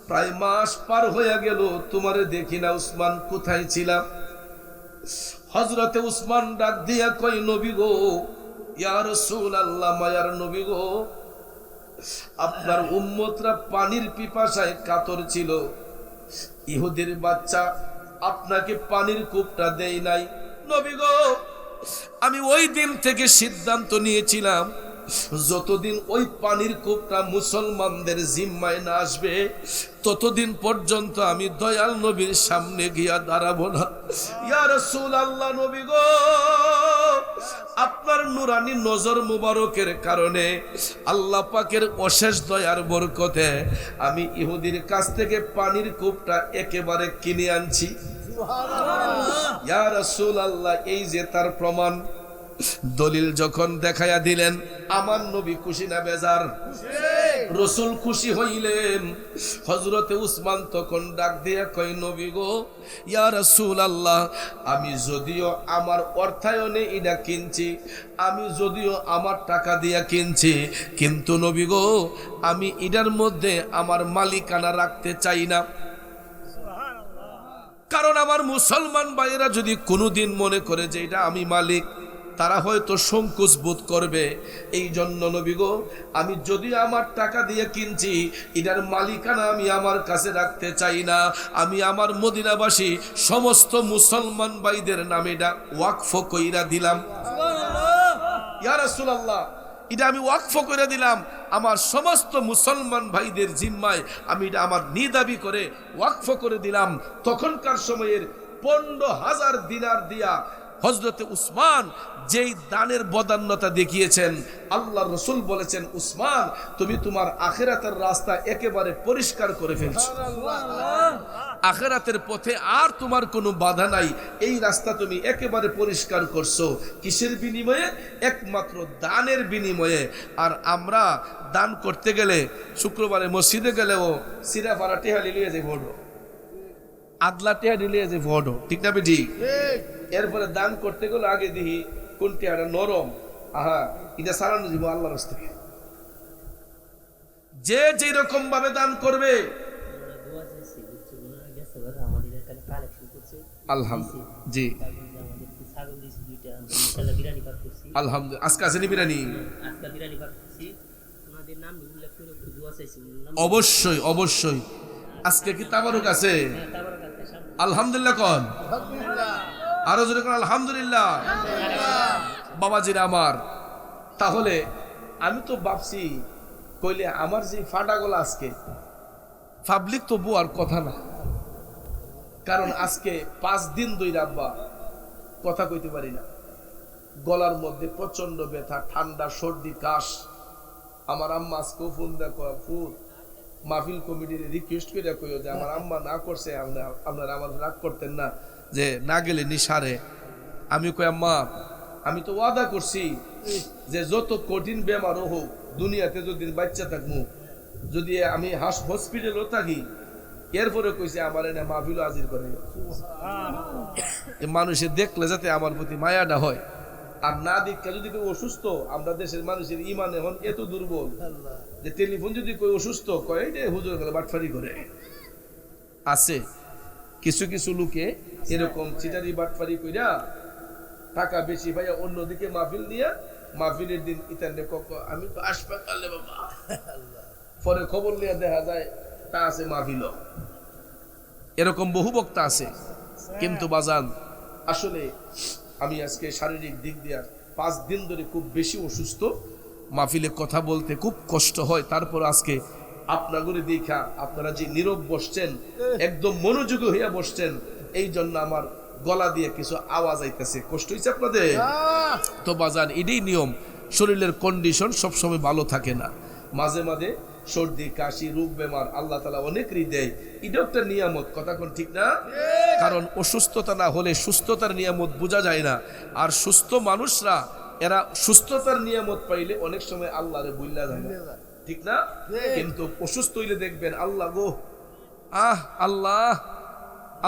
প্রায় মাস পার হইয়া গেল তোমারে দেখি না, উসমান কোথায় ছিলাম? হযরতে উসমান ডাক দিয়া কই, নবী গো, ইয়া রাসূলুল্লাহ, মায়ার নবী গো, আপনার উম্মতরা পানির পিপাসায় কাতর ছিল, ইহুদির বাচ্চা আপনাকে পানির কূপটা দেই নাই। নবী গো, আমি ওই দিন থেকে সিদ্ধান্ত নিয়েছিলাম যতদিন ওই পানির কূপটা মুসলমানদের জিম্মায় না আসবে ততদিন পর্যন্ত আমি দয়াল নবীর সামনে গিয়া দাঁড়াবো না। ইয়া রাসূলুল্লাহ, নবী গো, আপনার নুরানি নজর মুবারকের কারণে, আল্লাহ পাকের অশেষ দয়ার বরকতে আমি ইহুদির কাছ থেকে পানির কূপটা একেবারে কিনে আনছি। ইয়া রাসূলুল্লাহ, এই যে তার প্রমাণ। দলিল যখন দেখাইয়া দিলেন, আমার নবী খুশি না বেজার? রাসূল খুশি হইলেন। হযরতে উসমান তখন ডাক দিয়া কয়, নবী গো, ইয়া রাসূলুল্লাহ, আমি যদিও আমার অর্থায়নে এটা কিনছি, আমি যদিও আমার টাকা দিয়া কিনছি, কিন্তু নবী গো, আমি এটার মধ্যে আমার মালিকানা রাখতে চাই না। কারণ আমার মুসলমান ভাইয়েরা যদি কোনোদিন মনে করে যে এটা আমি মালিক, তারা হয়তো সংকোচ বোধ করবে। এই জন্য নবী গো, আমি যদিও আমার টাকা দিয়ে কিনছি, এটার মালিকানা আমি আমার কাছে রাখতে চাই না। আমি আমার মদিনাবাসী সমস্ত মুসলমান ভাইদের নামে এটা ওয়াকফ কইরা দিলাম। ইয়া রাসূলুল্লাহ, এটা আমি ওয়াকফ করে দিলাম আমার সমস্ত মুসলমান ভাইদের জিম্মায়, আমি এটা আমার নিদাবি করে ওয়াকফ করে দিলাম। তখনকার সময়ের 15,000 দিনার দিয়া হযরতে উসমান যেই দানের বদান্যতা দেখিয়েছেন, আল্লাহ রাসূল বলেছেন, উসমান তুমি তোমার আখিরাতের রাস্তা একেবারে পরিষ্কার করে ফেলছো। আখিরাতের পথে আর তোমার কোনো বাধা নাই, এই রাস্তা তুমি একেবারে পরিষ্কার করছো। কিসের বিনিময়ে? একমাত্র দানের বিনিময়ে। আর আমরা দান করতে গেলে, শুক্রবারে মসজিদে গেলেও সিরা ফারা টেহা লিয়ে যে ভোট, আদলা টেহা লিয়ে যে ভোট, ঠিক না বেটি? এরপরে দান করতে গেলে আগে দেখি কোন টেহাটা নরম, আহা এটা সারানো দিব আল্লাহর রাস্তায়। যে যেই রকম ভাবে দান করবে, আলহামদুলিল্লাহ, জি আলহামদুলিল্লাহ। আজকে আসেনি বিরিয়ানি? অবশ্যই অবশ্যই। আজকে কি তাবারুক আছে? আলহামদুলিল্লাহ কন, আরো জোরে কন আলহামদুলিল্লাহ। বাবাজিরা আমার, তাহলে আমি তো ভাবছি কইলে আমার যে ফাটাগুলো আজকে পাবলিক তো বুয়ার কথা না, কারণ আজকে 5 দিন ধরে আব্বা কথা কইতে পারি না, গলার মধ্যে প্রচন্ড ব্যথা, ঠান্ডা, সর্দি, কাশ। আমার আম্মা আজকেও ফোন দেয়, ফুল মাহফিল কমিটির রিকোয়েস্ট করে কইও যে আমার আম্মা না করছে, আপনারা আমার রাগ করতেন না যে না গেলে নিসারে। আমি কই আম্মা, আমি তো ওয়াদা করছি যে যত কঠিন বেমারও হোক, দুনিয়াতে যদি বাচ্চা থাকবো, যদি আমি হসপিটালও থাকি, এরপরে কইছে আমার এনে মাহফিল হাজির করে মানুষে দেখলে যাতে আমার প্রতি মায়াটা হয়। আর না দীক্ষা যদি কেউ অসুস্থ, আমরা দেশের মানুষের ইমান এখন এত দুর্বল যে টেলিফোন যদি কেউ অসুস্থ কয় যে হুজুর গেলে বাটফারি করে। আছে কিছু কিছু লোকে এরকম চিটারি বাটফারি কইরা টাকা বেশি ভাইয়া অন্যদিকে মাহফিল দিয়া মাহফিলের দিন ইতানে আমি তো হাসপাতালে বাবা, পরে খবর নিয়ে দেখা যায় তা আছে মাহফিল। এরকম বহু বক্তা আছে। কিন্তু বাজান আসলে আমি আজকে শারীরিক দিক দিয়ে 5 দিন ধরে খুব বেশি অসুস্থ, মাহফিলে কথা বলতে খুব কষ্ট হয়। তারপর আজকে আপনাগুলি দেখা আপনারা যে নীরব বসছেন, একদম মনোযোগী হইয়া বসছেন, এই জন্য আমার গলা দিয়ে কিছু আওয়াজ আইতেছে। কষ্ট হয়েছে আপনাদের? তো বাজান এটাই নিয়ম, শরীরের কন্ডিশন সবসময় ভালো থাকে না, মাঝে মাঝে সর্দি কাশি রোগ বেমার আল্লাহ তাআলা অনেকেরই দেয়। এটা একটা নিয়ামত, কথা কোন ঠিক না? কারণ অসুস্থতা না হলে সুস্থতার নিয়ামত বোঝা যায় না। আর সুস্থ মানুষরা এরা সুস্থতার নিয়ামত পাইলে অনেক সময় আল্লাহরে ভুইলা যায় না, ঠিক না? কিন্তু অসুস্থ হইলে দেখবেন আল্লাহ গো আল্লাহ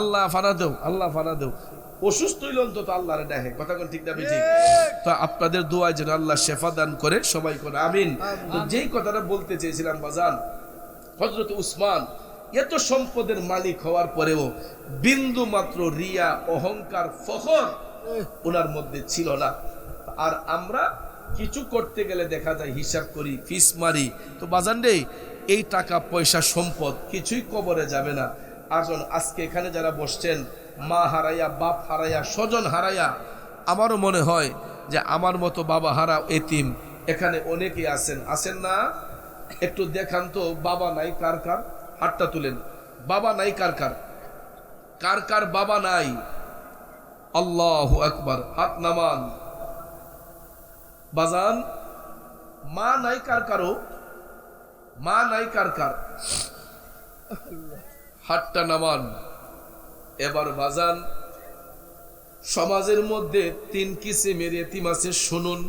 আল্লাহ ফানা দেও, আল্লাহ ফানা দেও। অসুস্থ হইলে অন্তত আল্লাহরে ডাকে, কথা কোন ঠিক না বেঠিক? তো আপনাদের দোয়ায় যেন আল্লাহ শেফা দান করে, সবাই করে আমিন। তো যেই কথাটা বলতে চেয়েছিলাম বাজান, হযরত উসমান এত সম্পদের মালিক হওয়ার পরেও বিন্দু মাত্র রিয়া অহংকার ফখর ওনার মধ্যে ছিল না। আর আমরা কিছু করতে গেলে দেখা যায় হিসাব করি, ফিস মারি। তো বাজান রে, এই টাকা পয়সা সম্পদ কিছুই কবরে যাবে না। আজকে এখানে যারা বসছেন, মা হারাইয়া বাপ হারাইয়া স্বজন হারাইয়া, আমারও মনে হয় যে আমার মতো বাবা হারা এতিম এখানে অনেকেই আছেন না? একটু দেখান তো বাবা নাই কার কার, হাতটা তুলেন। বাবা নাই কার কার, কার কার বাবা নাই? আল্লাহু আকবার, হাত নামান। বাজান মা নাই কার কারো, মা নাই কার কার, হাতটা নামান। এবার বাজান সমাজের মধ্যে 3 কিসিমের এতিম আছে, শুনুন।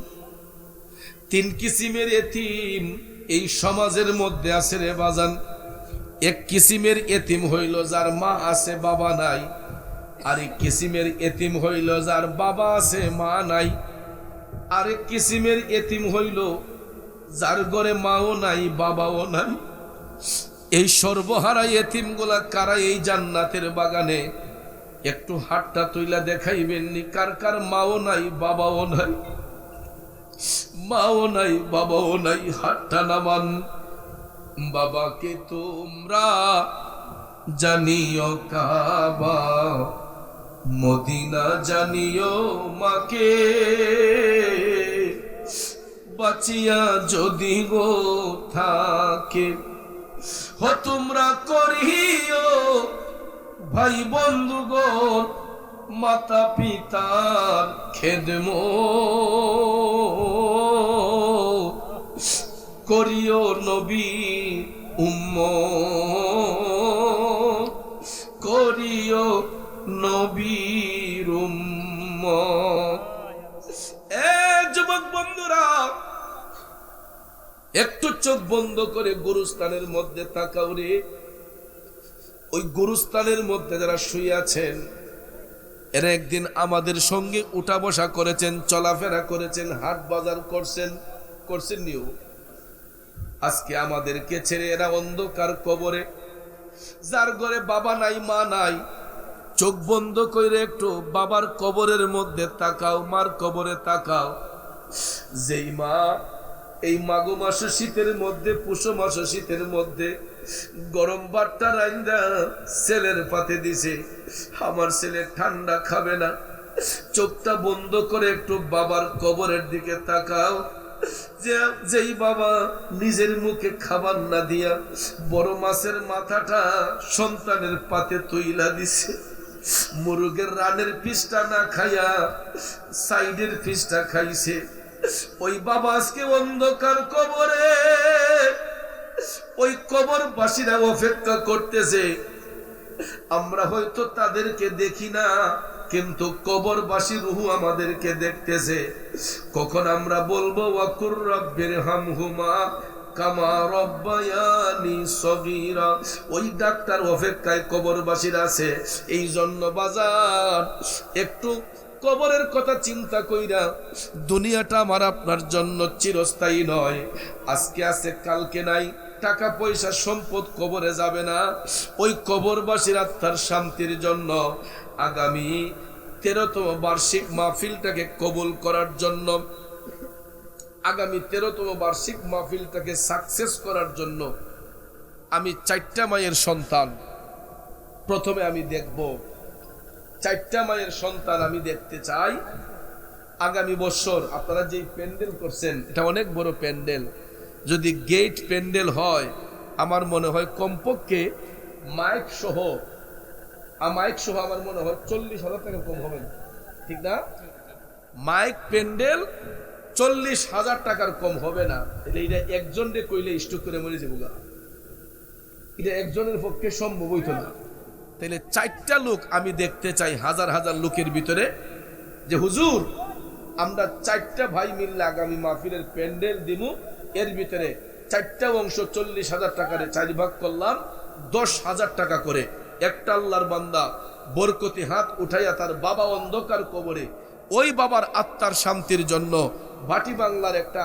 3 কিসিমের এতিম এই সমাজের মধ্যে আছে রে বাজান। 1 কিসিমের এতিম হইল যার মা আছে বাবা নাই, আর 1 কিসিমের এতিম হইল যার বাবা আছে মা নাই। আরেক কিসিমের এতিম হইল যার ঘরে মাও নাই বাবাও নাই। এই সর্বহারা এতিম গুলা কারা এই জান্নাতের বাগানে? একটু হাতটা তুইলা দেখাইবেন নি কার কার মাও নাই বাবাও নাই, মাও নাই বাবাও নাই, হাতটা নামান। বাবাকে তোমরা জানিও কাবা, মদিনা জানিও মাকে, বাঁচিয়া যদি গো থাকে হো তোমরা করিও ভাই বন্ধুগণ মাতা পিতার খেদমত, করিও নবী উম্মত, করিও নবীর উম্মত। যুবক বন্ধুরা, একটু চোখ বন্ধ করে গুরুস্থানের মধ্যে তাকাও রে। ওই গুরুস্থানের মধ্যে যারা শুয়ে আছেন, এরা একদিন আমাদের সঙ্গে উঠা বসা করেছেন, চলাফেরা করেছেন, হাট বাজার করছেন নিও। আজকে আমাদেরকে ছেড়ে এরা অন্ধকার কবরে, যার ঘরে বাবা নাই মা নাই, চোখ বন্ধ করে একটু বাবার কবরের মধ্যে তাকাও, মার কবরে তাকাও। যেই মা এই মাঘ মাস শীতের মধ্যে, পুষ মাস শীতের মধ্যে গরম ভাতটা রাইন্দা ছেলের পাতে দিছে, আমার ছেলে ঠান্ডা খাবে না, চোখটা বন্ধ করে একটু বাবার কবরের দিকে তাকাও। যেই বাবা নিজের মুখে খাবার না দিয়া বড় মাছের মাথাটা সন্তানের পাতে তুইলা দিছে, মুরগের রানের পিসটা না খাইয়া সাইডের পিসটা খাইছে, ওই বাবা আজকে অন্ধকার কবরে, ওই কবরবাসীরা অপেক্ষা করতেছে। আমরা হয়তো তাদেরকে দেখি না, কিন্তু কবরবাসী রুহু আমাদেরকে দেখতেছে। কখন আমরা বলবো ওয়াকুর রাব্বির হামহুমা কামা রব্বায়ানি সগীরা। ওই ডাক্তার অপেক্ষায় কবরবাসীর আছে। এই জন্য বাজার একটু কবরের কথা চিন্তা কইরা, দুনিয়াটা আমার আপনার জন্য চিরস্থায়ী নয়। আজকে আছে কালকে নাই। টাকা পয়সা সম্পদ কবরে যাবে না। ওই কবরবাসীর আত্মার শান্তির জন্য আগামী 13তম বার্ষিক মাহফিলটাকে কবুল করার জন্য, আগামী 13তম বার্ষিক মাহফিলটাকে সাকসেস করার জন্য আমি 4টা মায়ের সন্তান প্রথমে আমি দেখব। 4টা মায়ের সন্তান আমি দেখতে চাই। আগামী বছর আপনারা যে প্যান্ডেল করছেন, এটা অনেক বড় প্যান্ডেল। যদি গেট প্যান্ডেল হয়, আমার মনে হয় কমপক্ষে মাইক সহ আমার মনে হয় 40,000 টাকা কম হবে না, ঠিক না? মাইক প্যান্ডেল 40,000 টাকার কম হবে না। এটা একজনে কইলে স্টক করে মরে যাবো গা। এটা একজনের পক্ষে সম্ভব হইতো না। তাইলে 4টা লোক আমি দেখতে চাই হাজার হাজার লোকের ভিতরে, যে হুজুর আমরা 4টা ভাই মিললে আগামী মাহফিলের প্যান্ডেল দিমু। এর ভিতরে 4টা অংশ 40,000 টাকার 4 ভাগ করলাম, 10,000 টাকা করে। একটা আল্লাহর বান্দা বরকতি হাত উঠাইয়া তার বাবা অন্ধকার কবরে, ওই বাবার আত্মার শান্তির জন্য ভাটি বাংলার একটা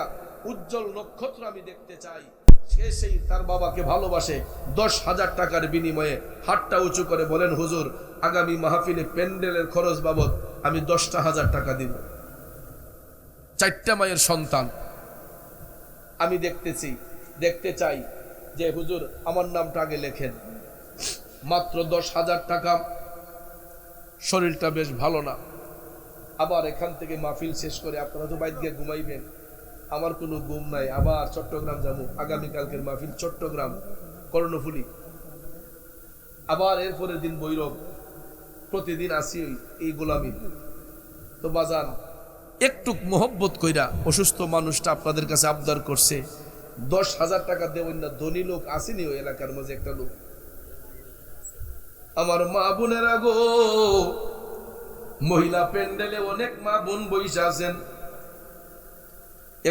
উজ্জ্বল নক্ষত্র আমি দেখতে চাই। সে সেই তার বাবাকে ভালোবাসে। 10,000 টাকার বিনিময়ে হাতটা উঁচু করে বলেন, হুজুর আগামী মাহফিলে প্যান্ডেলের খরচ বাবদ আমি 10,000 টাকা দিব। 4টা মায়ের সন্তান আমি দেখতে চাই যে হুজুর আমার নামটা আগে লেখেন। মাত্র 10,000 টাকা। শরীরটা বেশ ভালো না। আবার এখান থেকে মাহফিল শেষ করে আপনারা তো বাইরে গিয়ে ঘুমাইবেন, আমার কোনো ঘুম নাই। আবার চট্টগ্রাম যাবো, আগামীকালকের মাহফিল চট্টগ্রাম কর্ণফুলী, আবার এরপরের দিন বৈরব। প্রতিদিন আসি এই গোলামি। তো বাজান একটু মোহব্বত কইরা, অসুস্থ মানুষটা আপনাদের কাছে আবদার করছে, 10,000 টাকা দেবেন না? ধনী লোক আসেনি ওই এলাকার মাঝে একটা লোক। আমার মা বোনেরা গো, মহিলা প্যান্ডেলে অনেক মা বোন বইসা আছেন।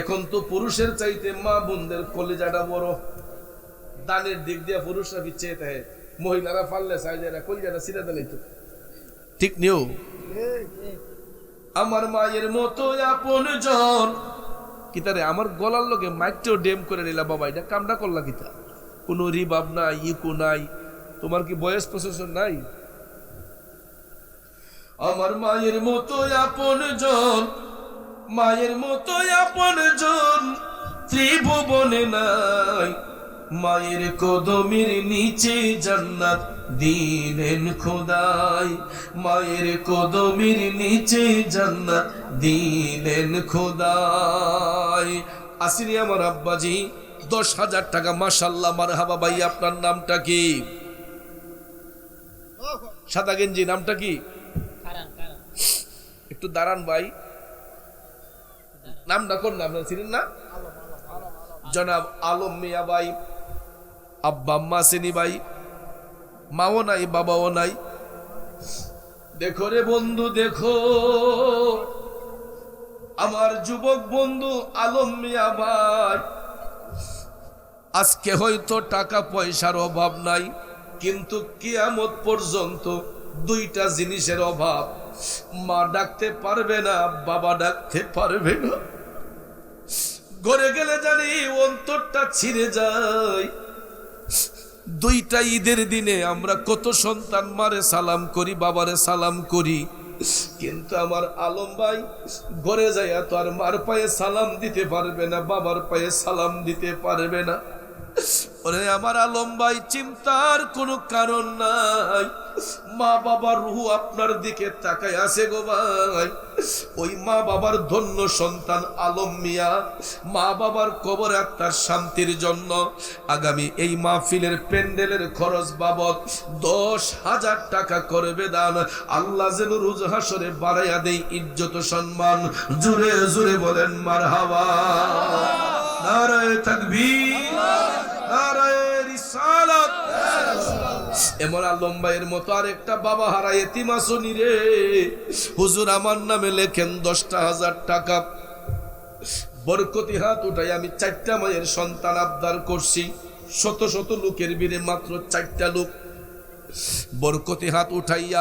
এখন তো পুরুষের চাইতে মা বোনদের কলেজাটা বড়। দানের দিক দিয়ে পুরুষরা পিছিয়ে থাকে, মহিলারা পারলে চাই যায় না, কলেজাটা ছিঁড়ে দিলেই তো ঠিক নিও। আমার মায়ের মতো আপন জন কিতারে, আমার গলার লোকে মাইকটাও ডেম করে নিলা বাবা, এটা কামটা করলা কিতা? কোনো রিবাব নাই, ইকো নাই, তোমার কি বয়স প্রসেসর নাই? আমার মায়ের মতো আপন জন, মায়ের মতো আপন জন ত্রিভুবনে নাই। মায়ের কদমের নিচে জান্নাত দিলেন খোদাই, মায়ের কদমের নিচে জান্নাত দিলেন খোদাই। আসিনি আমার আব্বাজি, 10,000 টাকা। মাশাআল্লাহ, মারহাবা ভাই। আপনার নামটা কি? সাদা গেঞ্জি, নামটা কি? একটু দাঁড়ান ভাই, নামটা কোন নাম ছিলেন না? জনাব আলম মিয়া ভাই। আব্বা আম্মা সেনি ভাই, মাও নাই বাবাও নাই। দেখো রে বন্ধু, দেখো আমার যুবক বন্ধু আলম মিয়া ভাই, আজকে হয়তো টাকা পয়সার অভাব নাই, কিন্তু কিয়ামত পর্যন্ত 2টা জিনিসের অভাব। মা ডাকতে পারবে না, বাবা ডাকতে পারবে না। ঘরে গেলে জানি অন্তরটা ছিঁড়ে যায়। 2টা ঈদের দিনে আমরা কত সন্তান মারে সালাম করি, বাবারে সালাম করি, কিন্তু আমার আলম ভাই ঘরে যাইয়া তো আর মার পায়ে সালাম দিতে পারবে না, বাবার পায়ে সালাম দিতে পারবে না। ওরে আমার আলম ভাই, চিন্তার কোনো কারণ নাই। মা বাবার রূহ আপনার দিকে তাকায় আছে গো ভাই। ওই মা বাবার ধন্য সন্তান আলম মিয়া, মা বাবার কবরে আত্মার শান্তির জন্য আগামী এই মাহফিলের প্যান্ডেলের খরচ বাবদ 10,000 টাকা করবে দান। আল্লাহ যেন রোজ হাসরে বাড়াইয়া দেই ইজ্জত সম্মান। জুড়ে জুড়ে বলেন মারহাবা। নারায়ে তাকবীর, নারায়ে রিসালাত। এমন আলম ভাইয়ের মতো আর একটা বাবা হারা এতিম আসনি রে। হুজুর আমার নামে লেখেন 10,000 টাকা। বরকতি হাত উঠাই আমি 4টা মায়ের সন্তান আবদার করছি, শত শত লোকের ভিড়ে মাত্র 4টা লোক বরকতি হাত উঠাইয়া